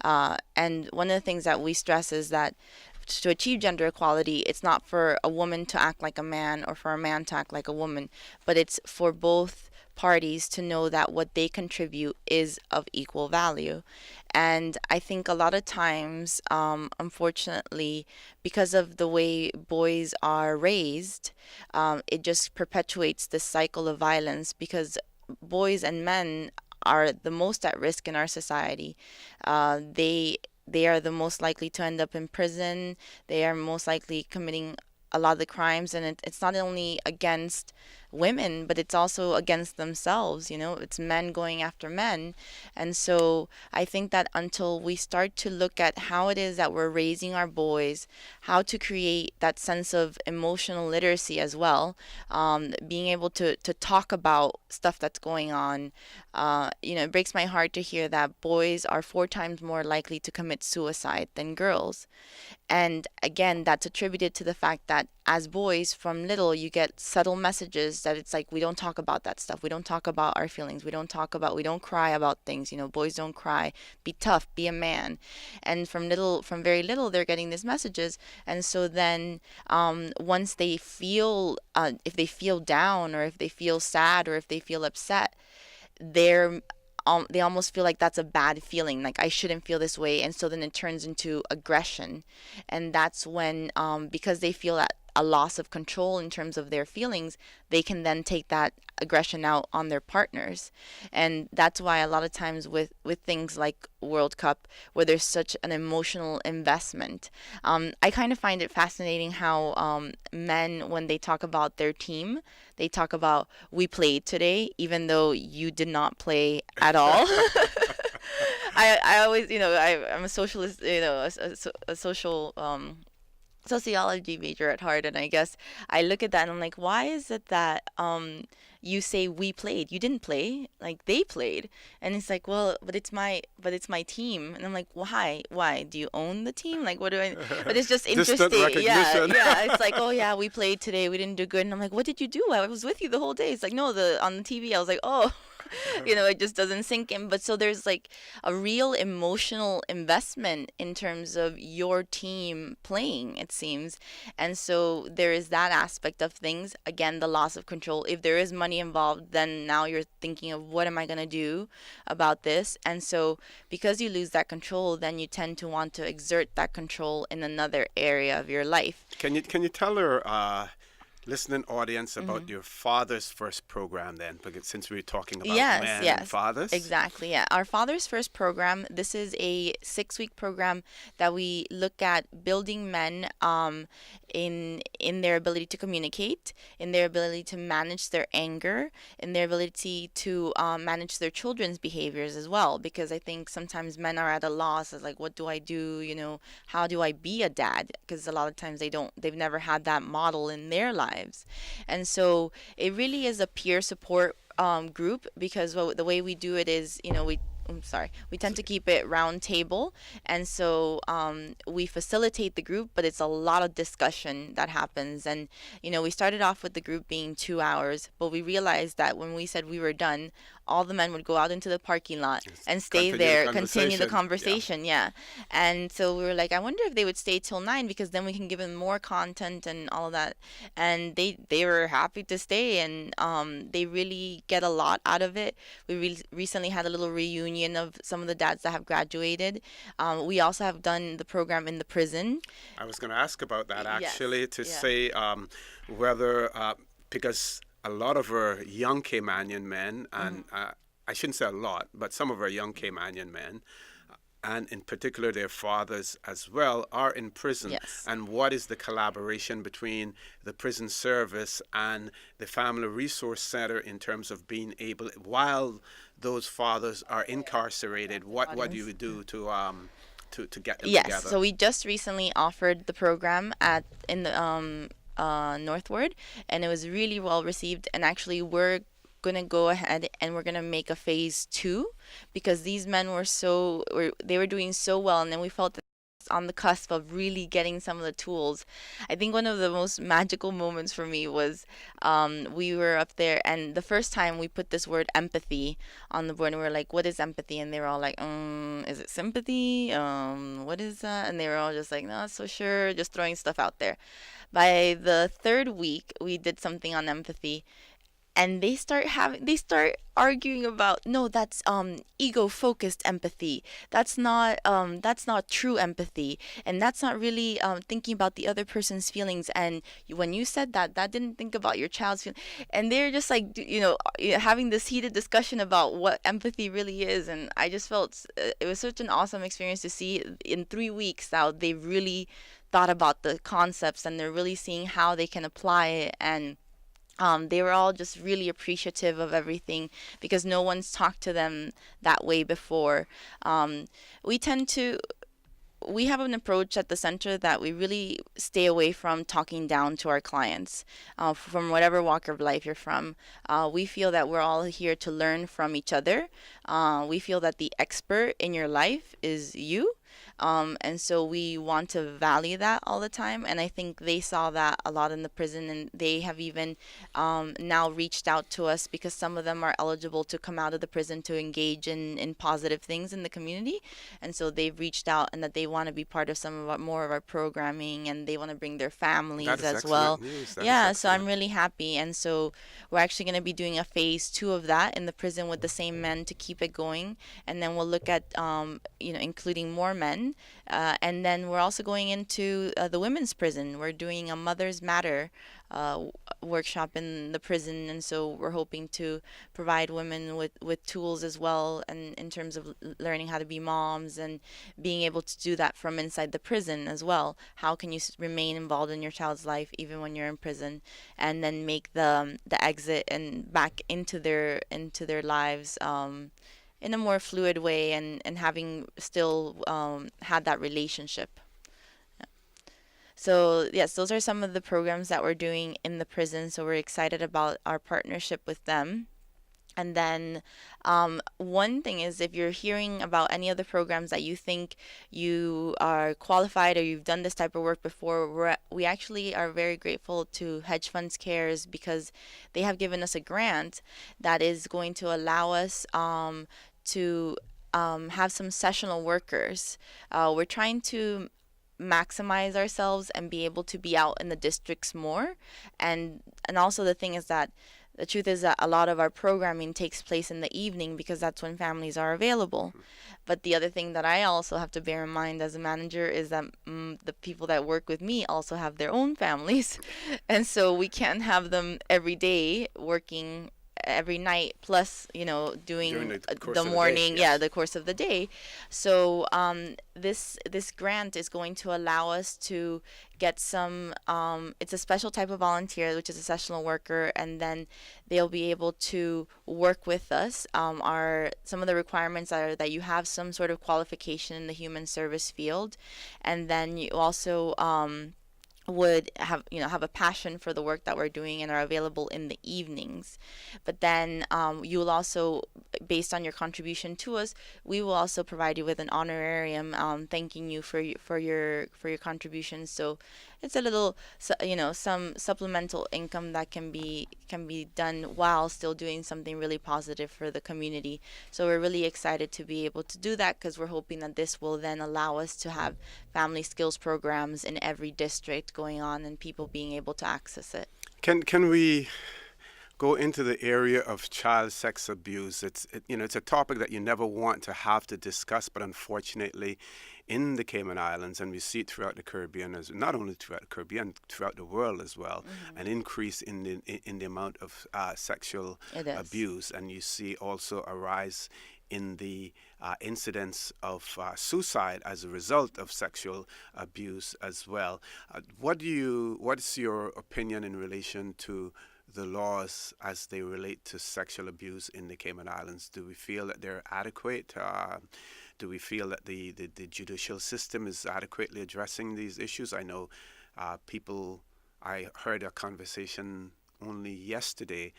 And one of the things that we stress is that to achieve gender equality, it's not for a woman to act like a man or for a man to act like a woman, but it's for both parties to know that what they contribute is of equal value. And I think a lot of times, unfortunately, because of the way boys are raised, it just perpetuates this cycle of violence, because boys and men are the most at risk in our society. They are the most likely to end up in prison. They are most likely committing a lot of the crimes, and it's not only against women, but it's also against themselves. It's men going after men. And so I think that until we start to look at how it is that we're raising our boys, how to create that sense of emotional literacy as well, being able to talk about stuff that's going on. It breaks my heart to hear that boys are 4 times more likely to commit suicide than girls. And again, that's attributed to the fact that as boys, from little, you get subtle messages that it's like, we don't talk about that stuff. We don't talk about our feelings. We don't cry about things. Boys don't cry. Be tough, be a man. And from very little, they're getting these messages. And so then once they feel, if they feel down or if they feel sad or if they feel upset, they almost feel like that's a bad feeling, like I shouldn't feel this way, and so then it turns into aggression. And that's when, because they feel that a loss of control in terms of their feelings, they can then take that aggression out on their partners. And that's why a lot of times with things like World Cup, where there's such an emotional investment, I kind of find it fascinating how men, when they talk about their team, they talk about, we played today, even though you did not play at all. I always, I'm a socialist, a social sociology major at heart, and I guess I look at that and I'm like, why is it that you say we played? You didn't play, like they played. And it's like, well, but it's my team. And I'm like, why do you own the team? Like, what do I? But it's just interesting. Yeah, it's like, oh yeah, we played today, we didn't do good. And I'm like, what did you do? I was with you the whole day. It's like, no, on the TV. I was like, oh. It just doesn't sink in. But so there's like a real emotional investment in terms of your team playing, it seems. And so there is that aspect of things. Again, the loss of control. If there is money involved, then now you're thinking of, what am I going to do about this? And so because you lose that control, then you tend to want to exert that control in another area of your life. Can you tell her listening audience about your father's first program then, because since we're talking about Yes, men and yes, fathers. exactly. Yeah, our Father's First program. This is a 6-week program that we look at building men in their ability to communicate, in their ability to manage their anger, in their ability to manage their children's behaviors as well. Because I think sometimes men are at a loss as like, what do I do? How do I be a dad? Because a lot of times they've never had that model in their lives, and so it really is a peer support group because the way we do it is, I'm sorry, we tend to keep it round table, and so we facilitate the group, but it's a lot of discussion that happens. And we started off with the group being 2 hours, but we realized that when we said we were done, all the men would go out into the parking lot and stay Continue the there, continue the conversation. conversation. Yeah. And so we were like, I wonder if they would stay till 9 because then we can give them more content and all of that. And they were happy to stay, and they really get a lot out of it. We recently had a little reunion of some of the dads that have graduated. We also have done the program in the prison. I was going to ask about that Yes, actually, to yeah. say whether, because a lot of our young Caymanian men, and I shouldn't say a lot, but some of our young Caymanian men, and in particular their fathers as well, are in prison. Yes. And what is the collaboration between the prison service and the Family Resource Center in terms of being able, while those fathers are incarcerated, what do you do to get them Yes. together? So we just recently offered the program in the Northward, and it was really well received. And actually, we're gonna go ahead and we're gonna make a phase 2 because these men they were doing so well, and then we felt that on the cusp of really getting some of the tools. I think one of the most magical moments for me was we were up there, and the first time we put this word empathy on the board, and we were like, what is empathy? And they were all like, is it sympathy? What is that? And they were all just like, not so sure, just throwing stuff out there. By the third week, we did something on empathy, and they start arguing about, no, that's ego focused empathy, that's not true empathy, and that's not really thinking about the other person's feelings. And when you said that didn't think about your child's feelings. And they're just like, having this heated discussion about what empathy really is. And I just felt it was such an awesome experience to see in 3 weeks how they really thought about the concepts, and they're really seeing how they can apply it. And they were all just really appreciative of everything because no one's talked to them that way before. We tend to we have an approach at the center that we really stay away from talking down to our clients, from whatever walk of life you're from. We feel that we're all here to learn from each other. We feel that the expert in your life is you. And so we want to value that all the time. And I think they saw that a lot in the prison, and they have even now reached out to us because some of them are eligible to come out of the prison to engage in positive things in the community. And so they've reached out and that they want to be part of more of our programming, and they want to bring their families That is as excellent well. news. That is Yeah, so I'm excellent. really happy. And so we're actually going to be doing a phase 2 of that in the prison with the same men to keep it going. And then we'll look at, including more men. And then we're also going into the women's prison. We're doing a Mothers Matter workshop in the prison, and so we're hoping to provide women with tools as well, and in terms of learning how to be moms and being able to do that from inside the prison as well. How can you remain involved in your child's life even when you're in prison, and then make the exit and back into their lives in a more fluid way, and having still had that relationship. So yes, those are some of the programs that we're doing in the prison. So we're excited about our partnership with them. And then one thing is, if you're hearing about any other programs that you think you are qualified or you've done this type of work before, we actually are very grateful to Hedge Funds Cares because they have given us a grant that is going to allow us to have some sessional workers. We're trying to maximize ourselves and be able to be out in the districts more. And also the thing is that the truth is that a lot of our programming takes place in the evening because that's when families are available. But the other thing that I also have to bear in mind as a manager is that the people that work with me also have their own families. And so we can't have them every day working every night plus doing During the course the of the day, morning, yes. the course of the day. So this grant is going to allow us to get some it's a special type of volunteer, which is a sessional worker, and then they'll be able to work with us. Our Some of the requirements are that you have some sort of qualification in the human service field, and then you also would have a passion for the work that we're doing and are available in the evenings. But then you will also, based on your contribution to us, we will also provide you with an honorarium, thanking you for your contributions. So it's a little some supplemental income that can be done while still doing something really positive for the community. So we're really excited to be able to do that, because we're hoping that this will then allow us to have family skills programs in every district going on and people being able to access it. Can we go into the area of child sex abuse? It's a topic that you never want to have to discuss, but unfortunately, in the Cayman Islands, and we see it throughout the Caribbean, as not only throughout the Caribbean, throughout the world as well, an increase in the amount of sexual It is. abuse, and you see also a rise in the incidence of suicide as a result of sexual abuse as well. What's your opinion in relation to the laws as they relate to sexual abuse in the Cayman Islands? Do we feel that they're adequate? Do we feel that the judicial system is adequately addressing these issues? I know I heard a conversation only yesterday,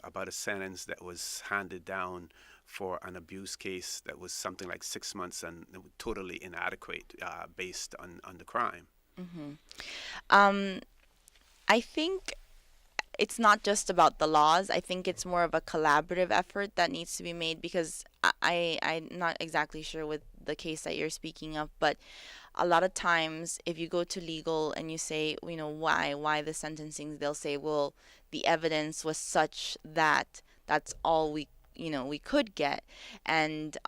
about a sentence that was handed down for an abuse case that was something like 6 months and totally inadequate based on the crime. I think it's not just about the laws. I think it's more of a collaborative effort that needs to be made, because I'm not exactly sure with the case that you're speaking of, but a lot of times if you go to legal and you say, why the sentencing, they'll say, well, the evidence was such that that's all we could get, and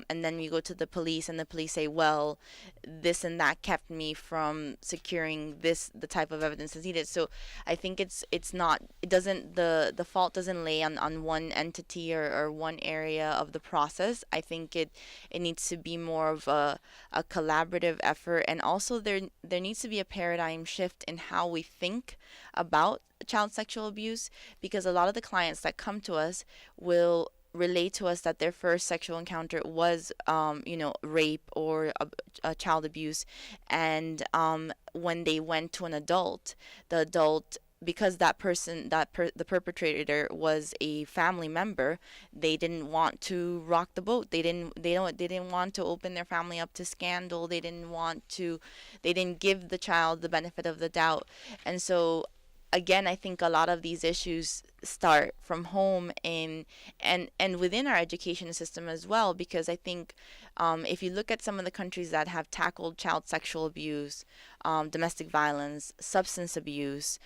then you go to the police and the police say, well, this and that kept me from securing the type of evidence that's needed. So I think it's not, it doesn't, the fault doesn't lay on one entity or one area of the process. I think it needs to be more of a collaborative effort, and also there needs to be a paradigm shift in how we think about child sexual abuse, because a lot of the clients that come to us will relate to us that their first sexual encounter was rape or a child abuse, and when they went to an adult, the adult, because that person, the perpetrator was a family member, they didn't want to rock the boat. They didn't want to open their family up to scandal. They didn't give the child the benefit of the doubt. And so again, I think a lot of these issues start from home and within our education system as well, because I think if you look at some of the countries that have tackled child sexual abuse, domestic violence, substance abuse,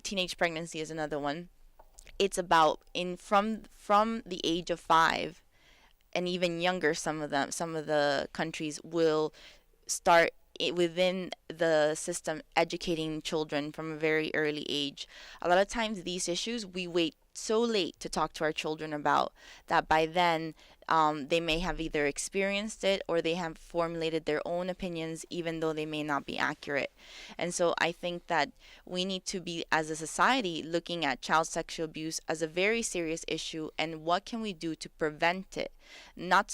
teenage pregnancy is another one. It's about from the age of 5 and even younger. Some of the countries will start within the system educating children from a very early age. A lot of times these issues we wait so late to talk to our children about, that by then they may have either experienced it or they have formulated their own opinions, even though they may not be accurate. And so I think that we need to be, as a society, looking at child sexual abuse as a very serious issue, and what can we do to prevent it. Not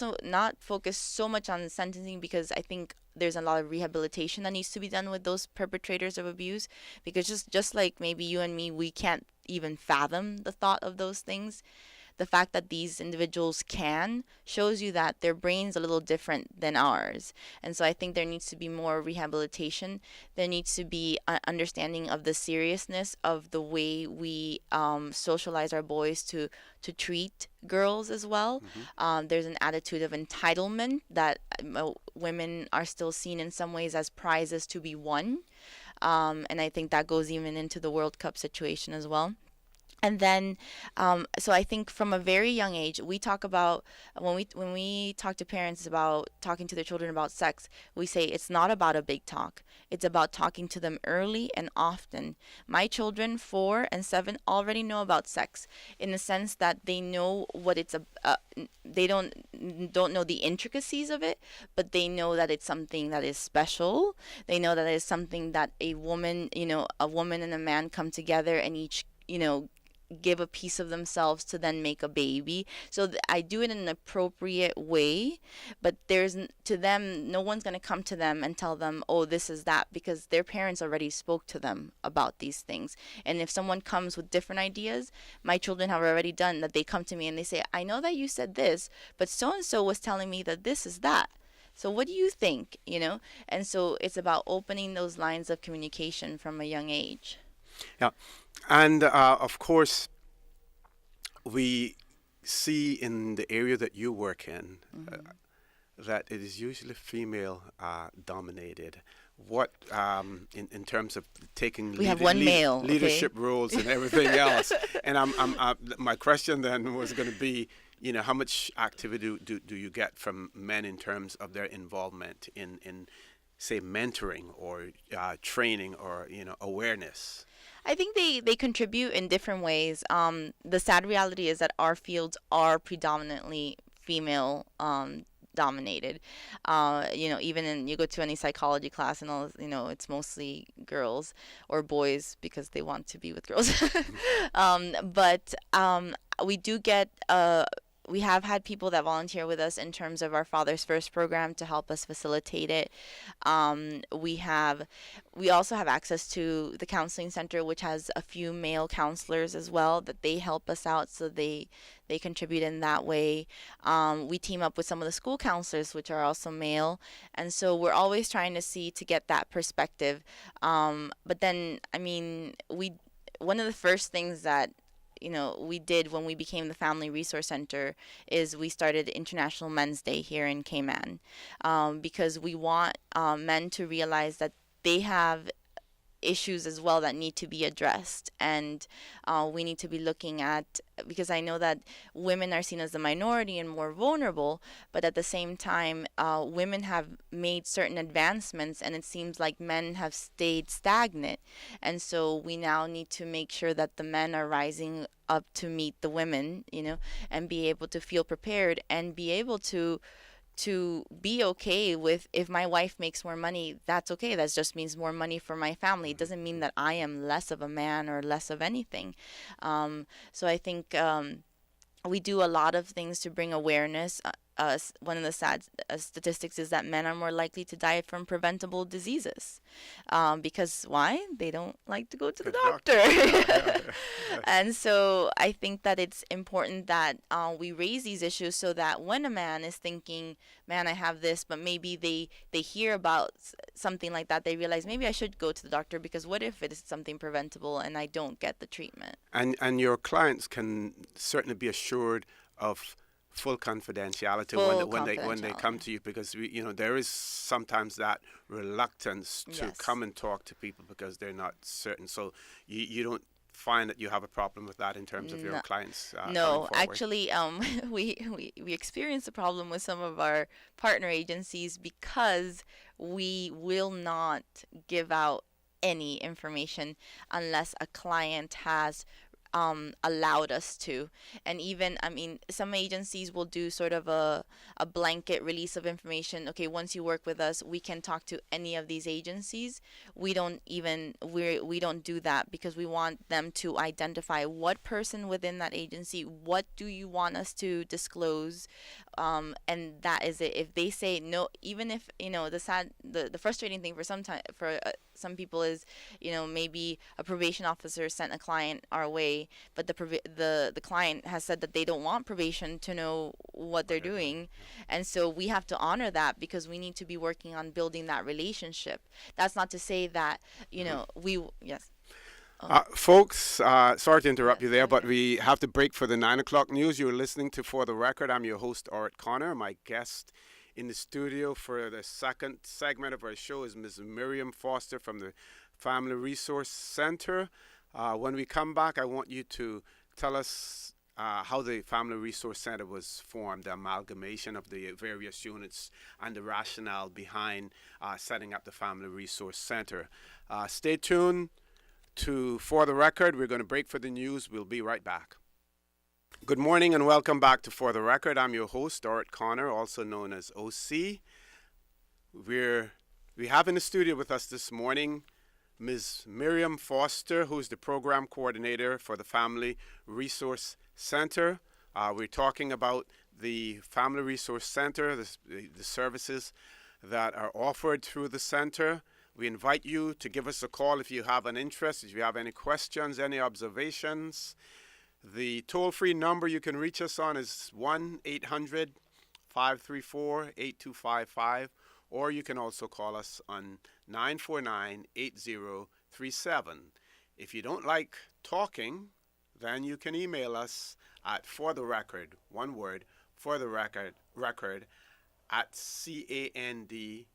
focus so much on sentencing, because I think there's a lot of rehabilitation that needs to be done with those perpetrators of abuse, because just like maybe you and me, we can't even fathom the thought of those things. The fact that these individuals can shows you that their brain's a little different than ours. And so I think there needs to be more rehabilitation. There needs to be an understanding of the seriousness of the way we socialize our boys to treat girls as well. There's an attitude of entitlement that women are still seen in some ways as prizes to be won. And I think that goes even into the World Cup situation as well. And then, so I think from a very young age, we talk about when we talk to parents about talking to their children about sex, we say it's not about a big talk. It's about talking to them early and often. My children, 4 and 7, already know about sex in the sense that they know what it's a. They don't know the intricacies of it, but they know that it's something that is special. They know that it's something that a woman and a man come together and each give a piece of themselves to then make a baby. So I do it in an appropriate way, but to them, no one's going to come to them and tell them, oh, this is that, because their parents already spoke to them about these things. And if someone comes with different ideas, my children have already done that. They come to me and they say, I know that you said this, but so and so was telling me that this is that. So what do you think? And so it's about opening those lines of communication from a young age. Yeah, and of course, we see in the area that you work in that it is usually female dominated. What in terms of taking We have one male, okay? leadership roles and everything else? And my question then was going to be, how much activity do you get from men in terms of their involvement in say mentoring or training or awareness? I think they contribute in different ways. The sad reality is that our fields are predominantly female dominated. Even you go to any psychology class and all, it's mostly girls or boys because they want to be with girls. But we do get we have had people that volunteer with us in terms of our Father's First program to help us facilitate it. We also have access to the counseling center, which has a few male counselors as well that they help us out, so they contribute in that way. We team up with some of the school counselors, which are also male, and so we're always trying to get that perspective. But then, one of the first things that we did when we became the Family Resource Center is we started International Men's Day here in Cayman, because we want men to realize that they have issues as well that need to be addressed, and we need to be looking at, because I know that women are seen as the minority and more vulnerable, but at the same time women have made certain advancements and it seems like men have stayed stagnant, and so we now need to make sure that the men are rising up to meet the women, and be able to feel prepared and be able to be okay with, if my wife makes more money, that's okay. That just means more money for my family. It doesn't mean that I am less of a man or less of anything. So I think we do a lot of things to bring awareness. One of the sad statistics is that men are more likely to die from preventable diseases. Because why? They don't like to go to the doctor. And so I think that it's important that we raise these issues so that when a man is thinking, man, I have this, but maybe they hear about something like that, they realize maybe I should go to the doctor, because what if it is something preventable and I don't get the treatment? And your clients can certainly be assured of full confidentiality when they come to you, because there is sometimes that reluctance to come and talk to people because they're not certain. So you don't find that you have a problem with that in terms of your clients? No, actually, we experienced a problem with some of our partner agencies because we will not give out any information unless a client has allowed us to. And even, some agencies will do sort of a blanket release of information. Okay, once you work with us, we can talk to any of these agencies. We don't do that, because we want them to identify what person within that agency, what do you want us to disclose, and that is it. If they say no, even if the frustrating thing for some people is, maybe a probation officer sent a client our way, but the client has said that they don't want probation to know what they're doing, and so we have to honor that, because we need to be working on building that relationship. That's not to say that yes. Folks, sorry to interrupt you there, but we have to break for the 9 o'clock news. You're listening to For the Record. I'm your host, Art Connor. My guest in the studio for the second segment of our show is Ms. Miriam Foster from the Family Resource Center. When we come back, I want you to tell us how the Family Resource Center was formed, the amalgamation of the various units, and the rationale behind setting up the Family Resource Center. Stay tuned to For the Record. We're going to break for the news. We'll be right back. Good morning and welcome back to For the Record. I'm your host, Dorit Connor, also known as OC. We have in the studio with us this morning Ms. Miriam Foster, who's the program coordinator for the Family Resource Center. We're talking about the Family Resource Center, the services that are offered through the center. We invite you to give us a call if you have an interest, if you have any questions, any observations. The toll-free number you can reach us on is 1-800-534-8255, or you can also call us on 949-8037. If you don't like talking, then you can email us at fortherecord, one word, record at candw.ky.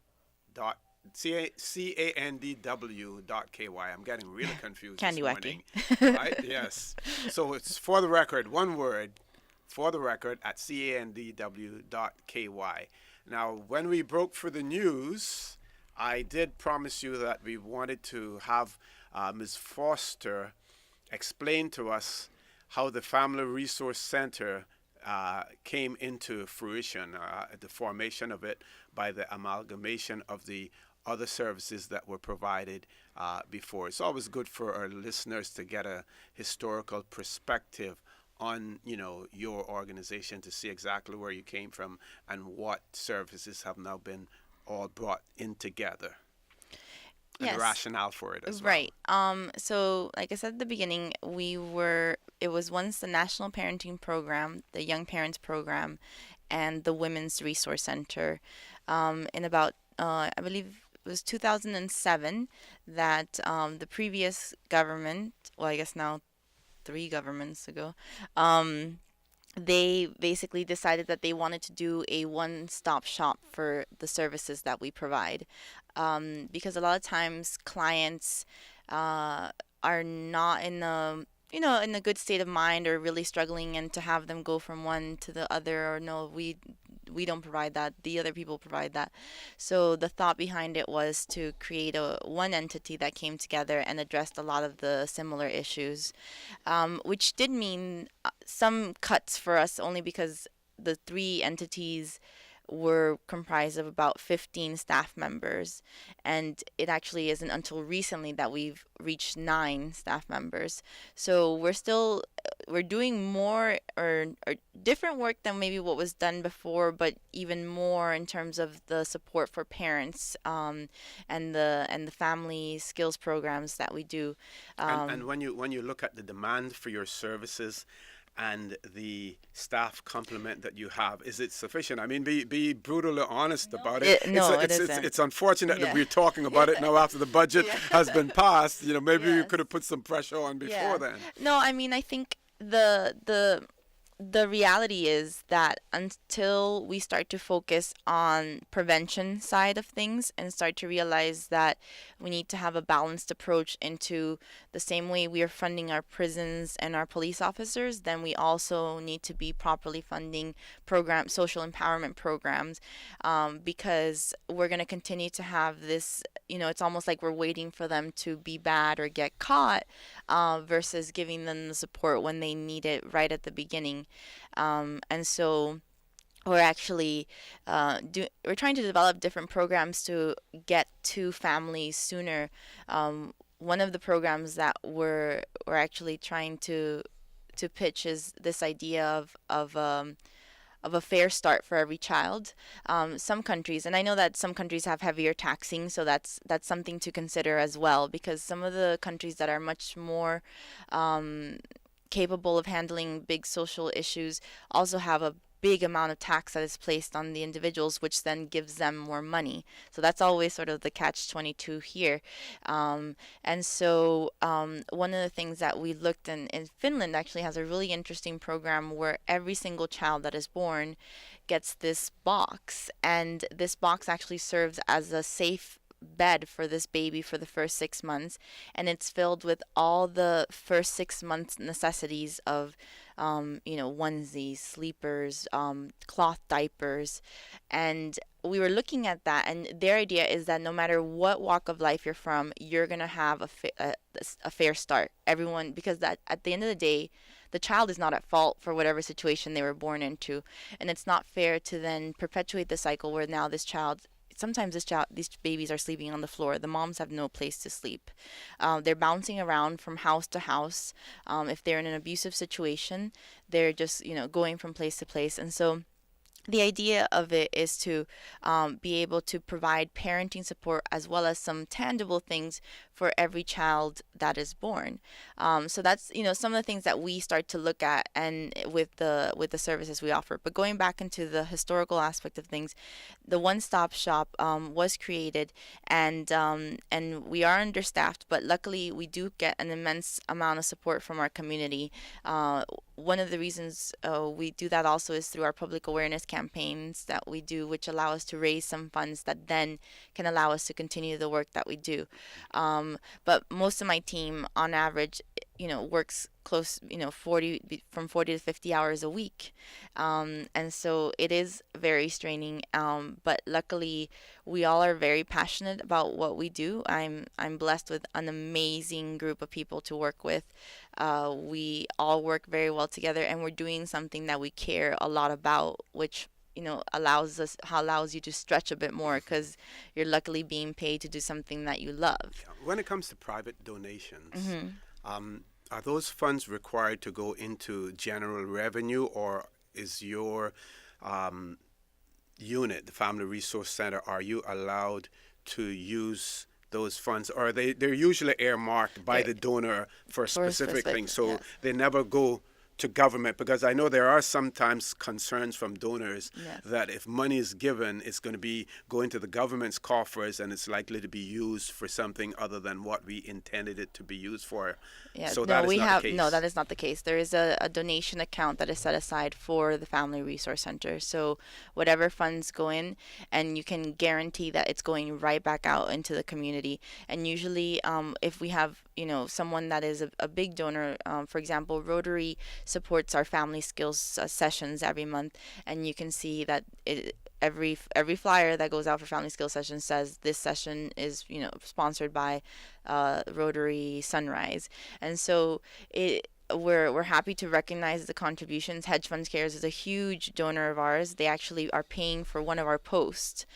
I'm getting really confused Candy this wacky. morning. Right? Yes. So it's For the Record, one word, For the Record at candw.ky. Now, when we broke for the news, I did promise you that we wanted to have Ms. Foster explain to us how the Family Resource Center came into fruition, the formation of it by the amalgamation of the other services that were provided before. It's always good for our listeners to get a historical perspective on, your organization, to see exactly where you came from and what services have now been all brought in together. And Yes. the rationale for it as well. Right. So like I said at the beginning, it was once the National Parenting Program, the Young Parents Program, and the Women's Resource Center. In about, I believe it was 2007 that the previous government, well, I guess now 3 governments ago, they basically decided that they wanted to do a one-stop shop for the services that we provide. Because a lot of times clients are not in a good state of mind, or really struggling, and to have them go from one to the other, or no, we don't provide that, the other people provide that. So the thought behind it was to create one entity that came together and addressed a lot of the similar issues, which did mean some cuts for us, only because the 3 entities were comprised of about 15 staff members, and it actually isn't until recently that we've reached 9 staff members. So we're doing more or different work than maybe what was done before, but even more in terms of the support for parents, and the family skills programs that we do. And when you look at the demand for your services and the staff complement that you have, is it sufficient? I mean, be brutally honest about it. It isn't. It's unfortunate that Yeah. we're talking about it now after the budget has been passed. Maybe you Yes. could have put some pressure on before then. No, I mean, I think the reality is that until we start to focus on prevention side of things and start to realize that we need to have a balanced approach into the same way we are funding our prisons and our police officers, then we also need to be properly funding social empowerment programs, because we're going to continue to have this, it's almost like we're waiting for them to be bad or get caught, versus giving them the support when they need it right at the beginning. And so we're actually we're trying to develop different programs to get to families sooner. One of the programs that we're actually trying to pitch is this idea of a fair start for every child. Some countries, and I know that some countries have heavier taxing, so that's something to consider as well, because some of the countries that are much more capable of handling big social issues also have a big amount of tax that is placed on the individuals, which then gives them more money. So that's always sort of the catch-22 here. And so one of the things that we looked in Finland actually has a really interesting program where every single child that is born gets this box, and this box actually serves as a safe bed for this baby for the first 6 months, and it's filled with all the first 6 months necessities of, onesies, sleepers, cloth diapers, and we were looking at that, and their idea is that no matter what walk of life you're from, you're gonna have a fair start. Everyone, because that at the end of the day, the child is not at fault for whatever situation they were born into, and it's not fair to then perpetuate the cycle where now sometimes these babies are sleeping on the floor. The moms have no place to sleep. They're bouncing around from house to house. If they're in an abusive situation, they're just going from place to place, and so the idea of it is to be able to provide parenting support as well as some tangible things for every child that is born. So that's some of the things that we start to look at and with the services we offer. But going back into the historical aspect of things, the one-stop shop was created, and we are understaffed, but luckily we do get an immense amount of support from our community. One of the reasons we do that also is through our public awareness campaigns that we do, which allow us to raise some funds that then can allow us to continue the work that we do. But most of my team, on average, works close, 40 to 50 hours a week. And so it is very straining. But luckily, we all are very passionate about what we do. I'm blessed with an amazing group of people to work with. We all work very well together, and we're doing something that we care a lot about, which allows you to stretch a bit more because you're luckily being paid to do something that you love. When it comes to private donations, Mm-hmm. are those funds required to go into general revenue, or is your unit, the Family Resource Center, are you allowed to use those funds, or they're usually earmarked by the donor for a specific thing, so yes. they never go to government? Because I know there are sometimes concerns from donors Yes. that if money is given, it's going to be going to the government's coffers, and it's likely to be used for something other than what we intended it to be used for. Yeah, So no, that is we not have the case. no, that is not the case. There is a donation account that is set aside for the Family Resource Center. So whatever funds go in, and you can guarantee that it's going right back out into the community. And usually, if we have someone that is a big donor, for example, Rotary supports our family skills sessions every month, and you can see that every flyer that goes out for family skills sessions says this session is sponsored by Rotary Sunrise, and so we're happy to recognize the contributions. Hedge Funds Cares is a huge donor of ours. They actually are paying for one of our posts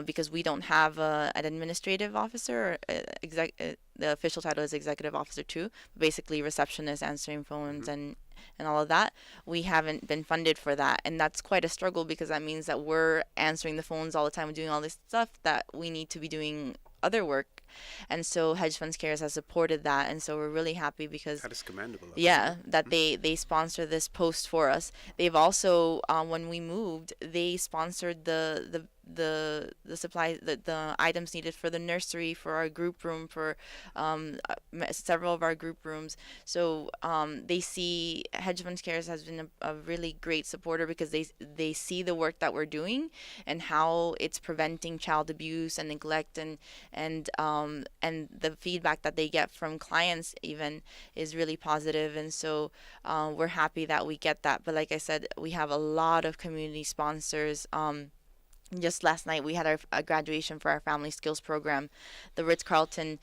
because we don't have an administrative officer. The official title is executive officer too. Basically, receptionist, answering phones, and all of that. We haven't been funded for that, and that's quite a struggle because that means that we're answering the phones all the time, doing all this stuff that we need to be doing other work. And so Hedge Funds Cares has supported that, and so we're really happy because That is commendable. that they sponsor this post for us. They've also when we moved, they sponsored the supplies, the items needed for the nursery, for our group room, for several of our group rooms. So they see Hedge Funds Cares has been a really great supporter because they see the work that we're doing and how it's preventing child abuse and neglect, and the feedback that they get from clients even is really positive. And so we're happy that we get that. But like I said, we have a lot of community sponsors. Just last night we had a graduation for our family skills program. The Ritz-Carlton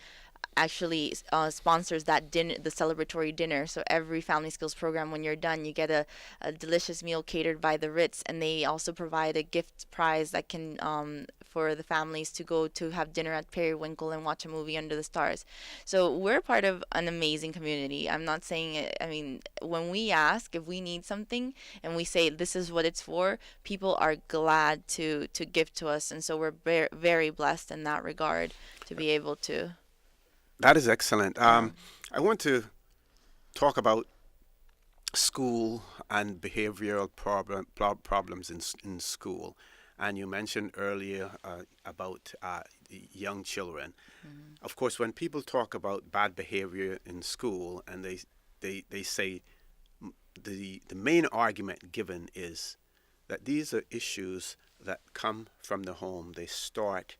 actually sponsors that dinner, the celebratory dinner. So every family skills program, when you're done, you get a delicious meal catered by the Ritz, and they also provide a gift prize that can for the families to go to have dinner at Periwinkle and watch a movie under the stars. So we're part of an amazing community. I'm not saying it, I mean, when we ask if we need something and we say this is what it's for, people are glad to give to us, and so we're very blessed in that regard to be able to. That is excellent. I want to talk about school and behavioral problems in school. And you mentioned earlier about young children. Of course, when people talk about bad behavior in school, and they say the main argument given is that these are issues that come from the home. They start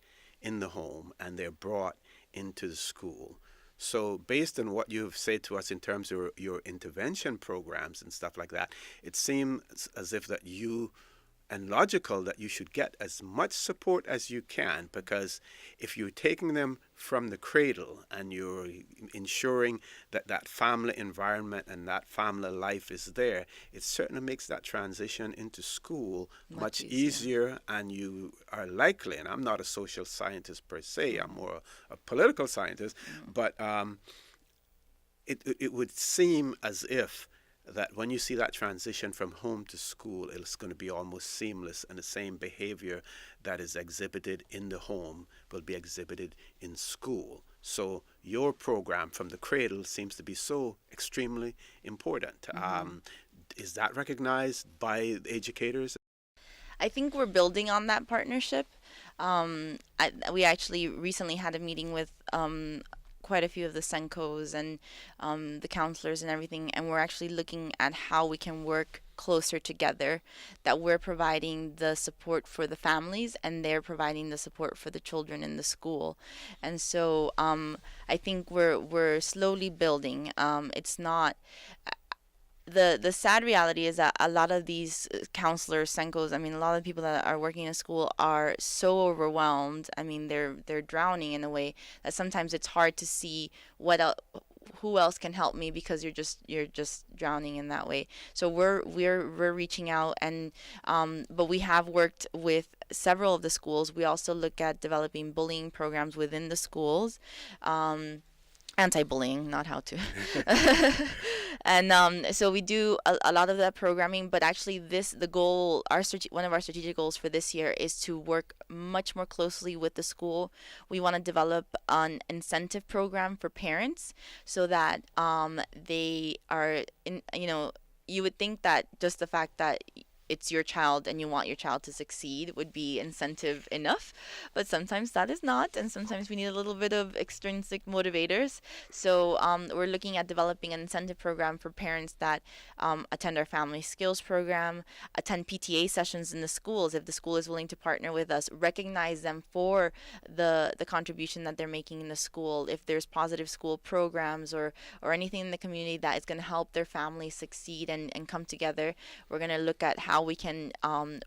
in the home and they're brought into the school. So, based on what you've said to us in terms of your intervention programs and stuff like that, it seems as if that you and logical that you should get as much support as you can, because if you're taking them from the cradle and you're ensuring that that family environment and that family life is there, it certainly makes that transition into school much easier, and you are likely, and I'm not a social scientist per se, I'm more a political scientist, but it would seem as if that when you see that transition from home to school, it's going to be almost seamless, and the same behavior that is exhibited in the home will be exhibited in school. So your program from the cradle seems to be so extremely important. Is that recognized by the educators? I think we're building on that partnership. We actually recently had a meeting with quite a few of the Senkos and the counselors and everything, and we're actually looking at how we can work closer together, that we're providing the support for the families and they're providing the support for the children in the school. And so I think we're slowly building. It's not the sad reality is that a lot of these counselors, Senkos, I mean, a lot of people that are working in school are so overwhelmed. I mean, they're drowning in a way that sometimes it's hard to see who else can help me, because you're just drowning in that way. So we're reaching out, and but we have worked with several of the schools. We also look at developing bullying programs within the schools. Anti-bullying, not how to. And so we do a lot of that programming, but actually the goal, one of our strategic goals for this year is to work much more closely with the school. We want to develop an incentive program for parents so that they are you would think that just the fact that it's your child and you want your child to succeed would be incentive enough, but sometimes that is not, and sometimes we need a little bit of extrinsic motivators. So we're looking at developing an incentive program for parents that attend our family skills program, attend PTA sessions in the schools if the school is willing to partner with us, recognize them for the contribution that they're making in the school. If there's positive school programs or anything in the community that is going to help their family succeed and come together, we're going to look at how we can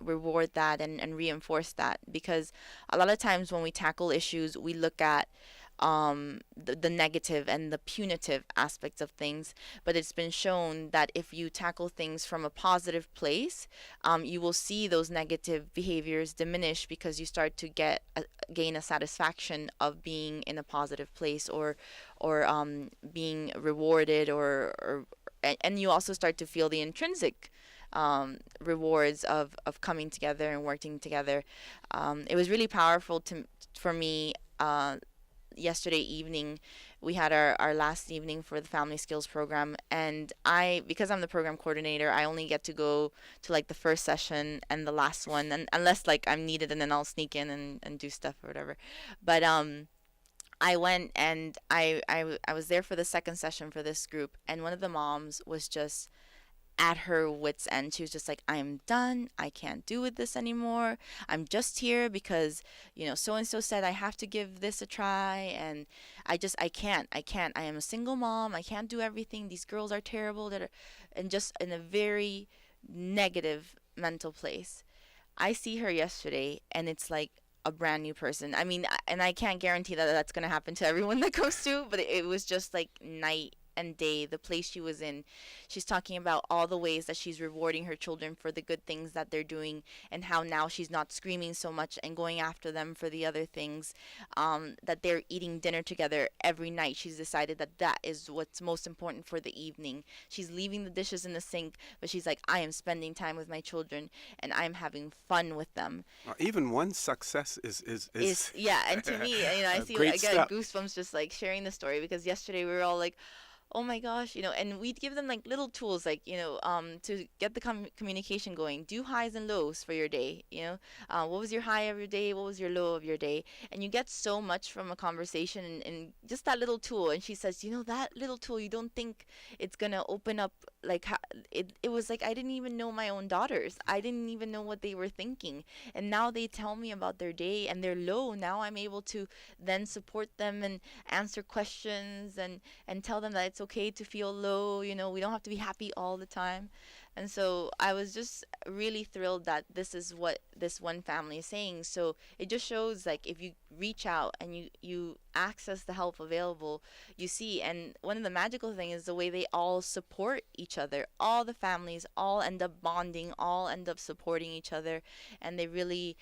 reward that and reinforce that, because a lot of times when we tackle issues, we look at the negative and the punitive aspects of things, but it's been shown that if you tackle things from a positive place, you will see those negative behaviors diminish, because you start to gain a satisfaction of being in a positive place, or being rewarded, and you also start to feel the intrinsic rewards of coming together and working together. It was really powerful for me. Yesterday evening, we had our last evening for the family skills program, and because I'm the program coordinator, I only get to go to like the first session and the last one, and unless like I'm needed, and then I'll sneak in and do stuff or whatever. But I went, and I was there for the second session for this group, and one of the moms was just at her wits end. She was just like, I'm done, I can't do with this anymore, I'm just here because so and so said I have to give this a try, and I can't, I am a single mom, I can't do everything, these girls are terrible, and just in a very negative mental place. I see her yesterday, and it's like a brand new person. I mean, and I can't guarantee that that's going to happen to everyone that goes to, but it was just like night and day, the place she was in. She's talking about all the ways that she's rewarding her children for the good things that they're doing, and how now she's not screaming so much and going after them for the other things, that they're eating dinner together every night. She's decided that is what's most important for the evening. She's leaving the dishes in the sink, but she's like, I am spending time with my children and I'm having fun with them. Even one success is yeah, and to me, I a see, great I get step. goosebumps just like sharing the story, because yesterday we were all like, Oh my gosh, and we'd give them like little tools, like, to get the communication going. Do highs and lows for your day, what was your high of your day? What was your low of your day? And you get so much from a conversation and just that little tool. And she says, that little tool, you don't think it's gonna open up, like, it was like I didn't even know my own daughters. I didn't even know what they were thinking. And now they tell me about their day and their low. Now I'm able to then support them and answer questions and tell them that it's okay to feel low. We don't have to be happy all the time. And so I was just really thrilled that this is what this one family is saying. So it just shows, like, if you reach out and you access the help available, you see. And one of the magical things is the way they all support each other. All the families all end up bonding, all end up supporting each other, and they really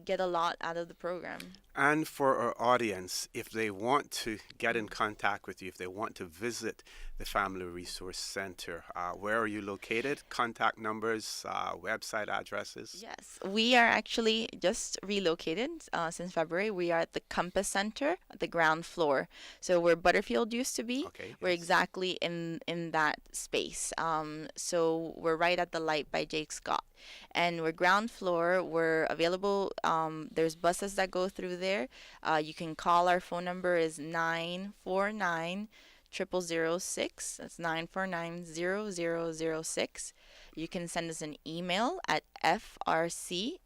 get a lot out of the program. And for our audience, if they want to get in contact with you, if they want to visit the Family Resource Center, where are you located? Contact numbers, website addresses? Yes, we are actually just relocated since February. We are at the Compass Center at the ground floor. So where Butterfield used to be, Okay, we're yes. exactly in that space. So we're right at the light by Jake Scott. And we're ground floor. We're available. There's buses that go through there. You can call. Our phone number is 949 0006. That's 949 0006. You can send us an email at frc@gov.ky.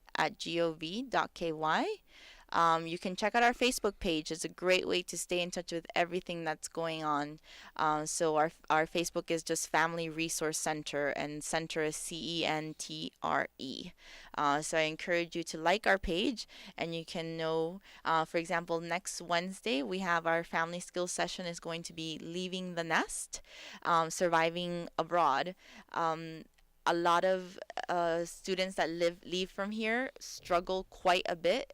You can check out our Facebook page. It's a great way to stay in touch with everything that's going on. So our Facebook is just Family Resource Center, and center is CENTRE. So I encourage you to like our page, and you can know, for example, next Wednesday we have our family skills session is going to be leaving the nest, surviving abroad. A lot of students that leave from here struggle quite a bit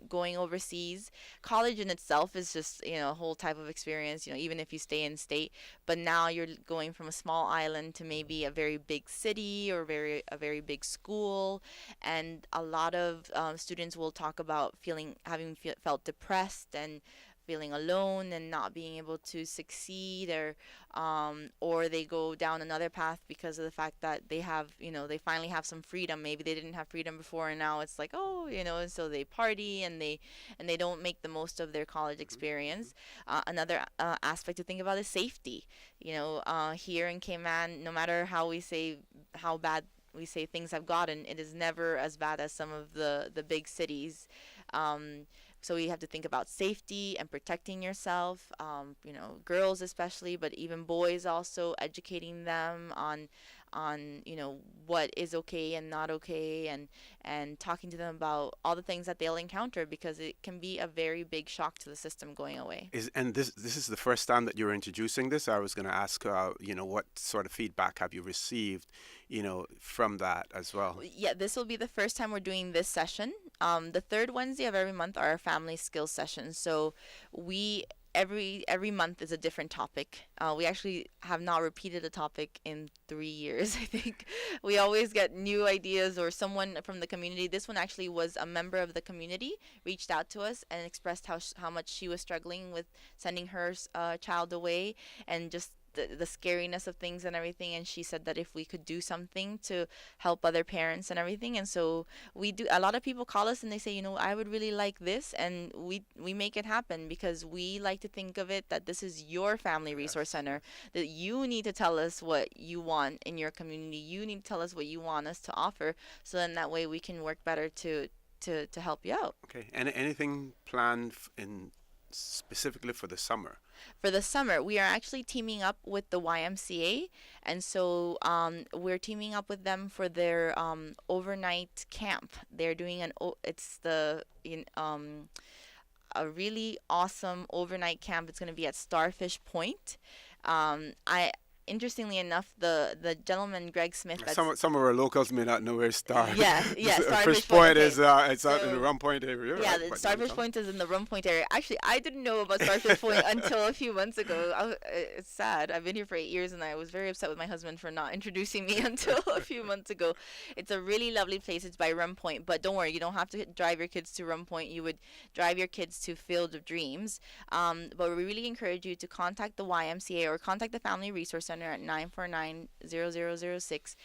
going overseas. College in itself is just a whole type of experience. Even if you stay in state, but now you're going from a small island to maybe a very big city or a very big school, and a lot of students will talk about having felt depressed and feeling alone and not being able to succeed, or they go down another path because of the fact that they finally have some freedom. Maybe they didn't have freedom before, and now it's like, oh, and so they party and they don't make the most of their college experience. Another aspect to think about is safety. Here in Cayman, no matter how bad we say things have gotten, it is never as bad as some of the big cities. So you have to think about safety and protecting yourself, girls especially, but even boys also, educating them on what is okay and not okay, and talking to them about all the things that they'll encounter, because it can be a very big shock to the system going away. And this is the first time that you're introducing this. I was going to ask, what sort of feedback have you received, from that as well? Yeah, this will be the first time we're doing this session. The third Wednesday of every month are our family skills sessions. So we every month is a different topic. We actually have not repeated a topic in 3 years. I think we always get new ideas or someone from the community. This one actually was a member of the community reached out to us and expressed how much she was struggling with sending her child away, and just the scariness of things and everything. And she said that if we could do something to help other parents and everything. And so we do. A lot of people call us and they say, I would really like this, and we make it happen, because we like to think of it that this is your family resource center, that you need to tell us what you want in your community. You need to tell us what you want us to offer, so then that way we can work better to help you out. Okay. And anything planned in specifically for the summer? For the summer, we are actually teaming up with the YMCA, and so we're teaming up with them for their overnight camp. They're doing a really awesome overnight camp. It's going to be at Starfish Point. interestingly enough, the gentleman Greg Smith. That's Some of our locals may not know where Star. yeah, Fish Starfish Point okay. is it's out in the So, Rum Point area. yeah, Right? the But Starfish Point is in the Rum Point area. Actually, I didn't know about Starfish Point until a few months ago. It's sad. I've been here for 8 years, and I was very upset with my husband for not introducing me until a few months ago. It's a really lovely place. It's by Rum Point, but don't worry, you don't have to drive your kids to Rum Point. You would drive your kids to Field of Dreams. But we really encourage you to contact the YMCA or contact the Family Resource Center at 949-0006.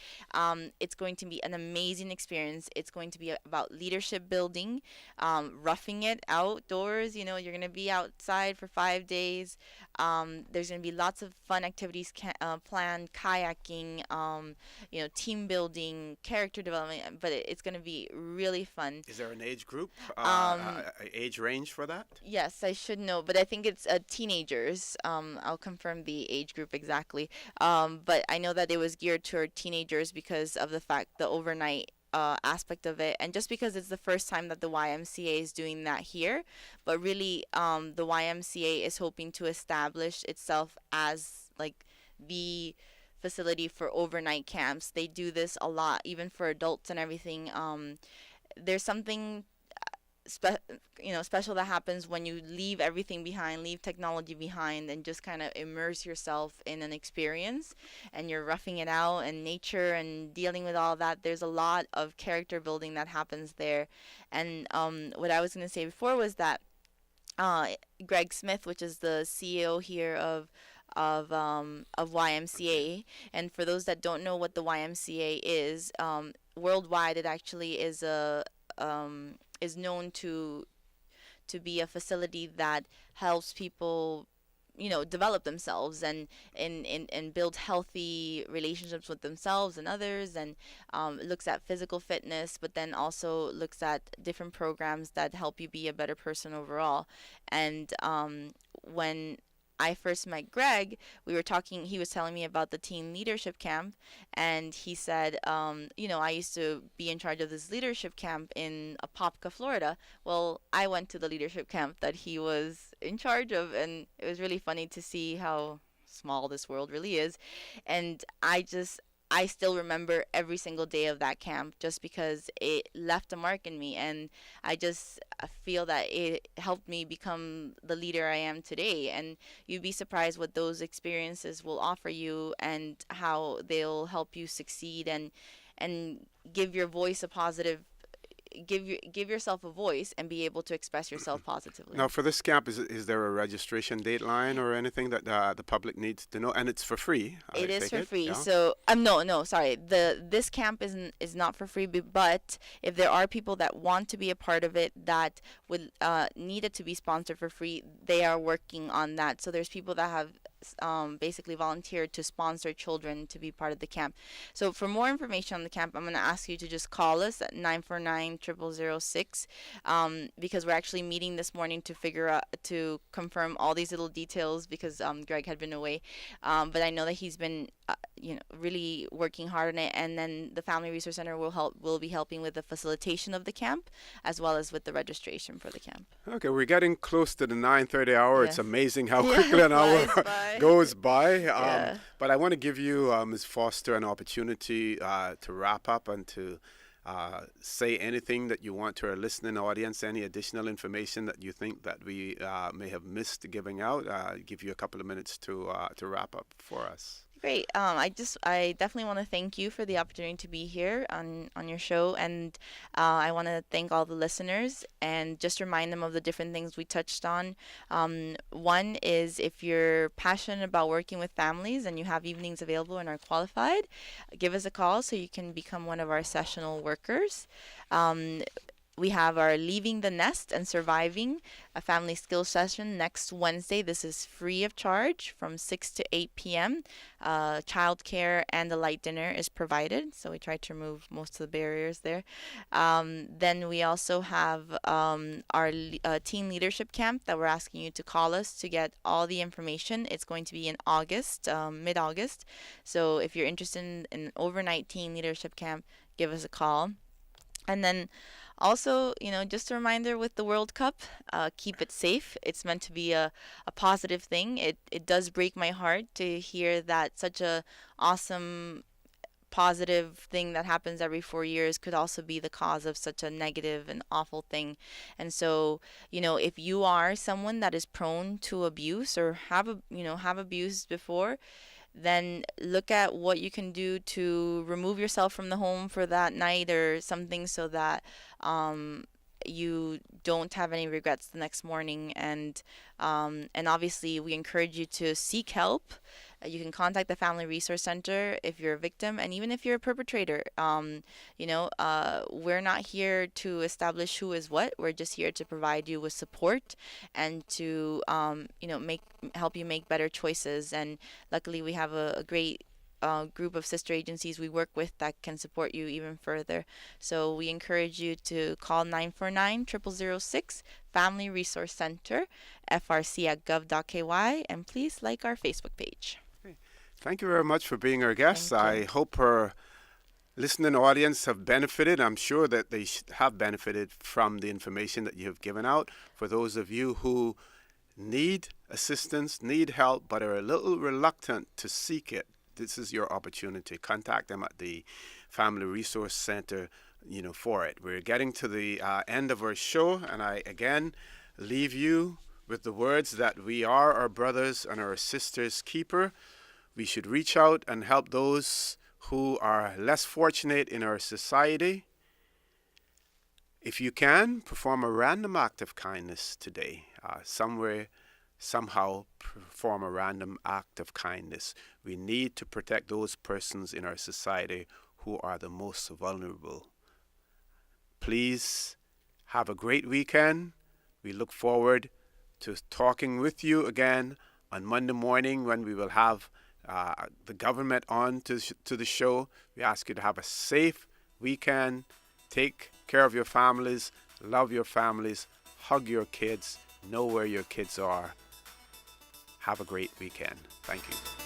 It's going to be an amazing experience. It's going to be about leadership building, roughing it outdoors. You know, you're going to be outside for 5 days. There's going to be lots of fun activities planned, kayaking, team building, character development, but it's going to be really fun. Is there an age group, age range for that? Yes, I should know, but I think it's teenagers. I'll confirm the age group exactly. But I know that it was geared toward teenagers because of the overnight aspect of it, and just because it's the first time that the YMCA is doing that here. But really, the YMCA is hoping to establish itself as like the facility for overnight camps. They do this a lot, even for adults and everything. There's something special that happens when you leave everything behind, leave technology behind, and just kind of immerse yourself in an experience, and you're roughing it out and nature and dealing with all that. There's a lot of character building that happens there. And what I was going to say before was that Greg Smith, which is the CEO here of YMCA, and for those that don't know what the YMCA is, worldwide it actually is known to be a facility that helps people develop themselves and build healthy relationships with themselves and others, and looks at physical fitness, but then also looks at different programs that help you be a better person overall. And when I first met Greg, we were talking, he was telling me about the teen leadership camp, and he said, I used to be in charge of this leadership camp in Apopka, Florida. Well, I went to the leadership camp that he was in charge of, and it was really funny to see how small this world really is. And I still remember every single day of that camp just because it left a mark in me, and I feel that it helped me become the leader I am today. And you'd be surprised what those experiences will offer you and how they'll help you succeed and give your voice a positive give yourself a voice and be able to express yourself positively. Now, for this camp, is there a registration deadline or anything that the public needs to know? And it's for free. It is for free. Yeah? So no, sorry. This camp is not for free. But if there are people that want to be a part of it that would need it to be sponsored for free, they are working on that. So there's people that have basically volunteered to sponsor children to be part of the camp. So for more information on the camp, I'm going to ask you to just call us at 949-0006 because we're actually meeting this morning to confirm all these little details because Greg had been away. But I know that he's been really working hard on it, and then the Family Resource Center will be helping with the facilitation of the camp as well as with the registration for the camp. Okay, we're getting close to the 9:30 hour. Yes. It's amazing how quickly an hour goes by. Yeah. But I want to give you, Ms. Foster, an opportunity to wrap up and to say anything that you want to our listening audience, any additional information that you think that we may have missed giving out. Give you a couple of minutes to wrap up for us. Great. I definitely want to thank you for the opportunity to be here on your show, and I want to thank all the listeners and just remind them of the different things we touched on. One is if you're passionate about working with families and you have evenings available and are qualified, give us a call so you can become one of our sessional workers. We have our Leaving the Nest and Surviving a Family Skills session next Wednesday. This is free of charge from 6 to 8 p.m. Childcare and a light dinner is provided, so we try to remove most of the barriers there. Then we also have our teen leadership camp that we're asking you to call us to get all the information. It's going to be in August, mid-August. So if you're interested in an overnight teen leadership camp, give us a call. And then Also, just a reminder with the World Cup, keep it safe. It's meant to be a positive thing. It does break my heart to hear that such a awesome positive thing that happens every 4 years could also be the cause of such a negative and awful thing. And so, if you are someone that is prone to abuse or have abused before, then look at what you can do to remove yourself from the home for that night or something so that you don't have any regrets the next morning. And obviously, we encourage you to seek help. You can contact the Family Resource Center if you're a victim, and even if you're a perpetrator. We're not here to establish who is what. We're just here to provide you with support and to, help you make better choices. And luckily, we have a great group of sister agencies we work with that can support you even further. So we encourage you to call 949-0006 Family Resource Center, frc@gov.ky, and please like our Facebook page. Thank you very much for being our guest. Thank you. I hope our listening audience have benefited. I'm sure that they have benefited from the information that you have given out. For those of you who need assistance, need help, but are a little reluctant to seek it, this is your opportunity. Contact them at the Family Resource Center, for it. We're getting to the end of our show, and I again leave you with the words that we are our brothers and our sisters' keeper. We should reach out and help those who are less fortunate in our society. If you can, perform a random act of kindness today. Somehow perform a random act of kindness. We need to protect those persons in our society who are the most vulnerable. Please have a great weekend. We look forward to talking with you again on Monday morning when we will have the government on to the show. We ask you to have a safe weekend. Take care of your families. Love your families. Hug your kids. Know where your kids are. Have a great weekend. Thank you.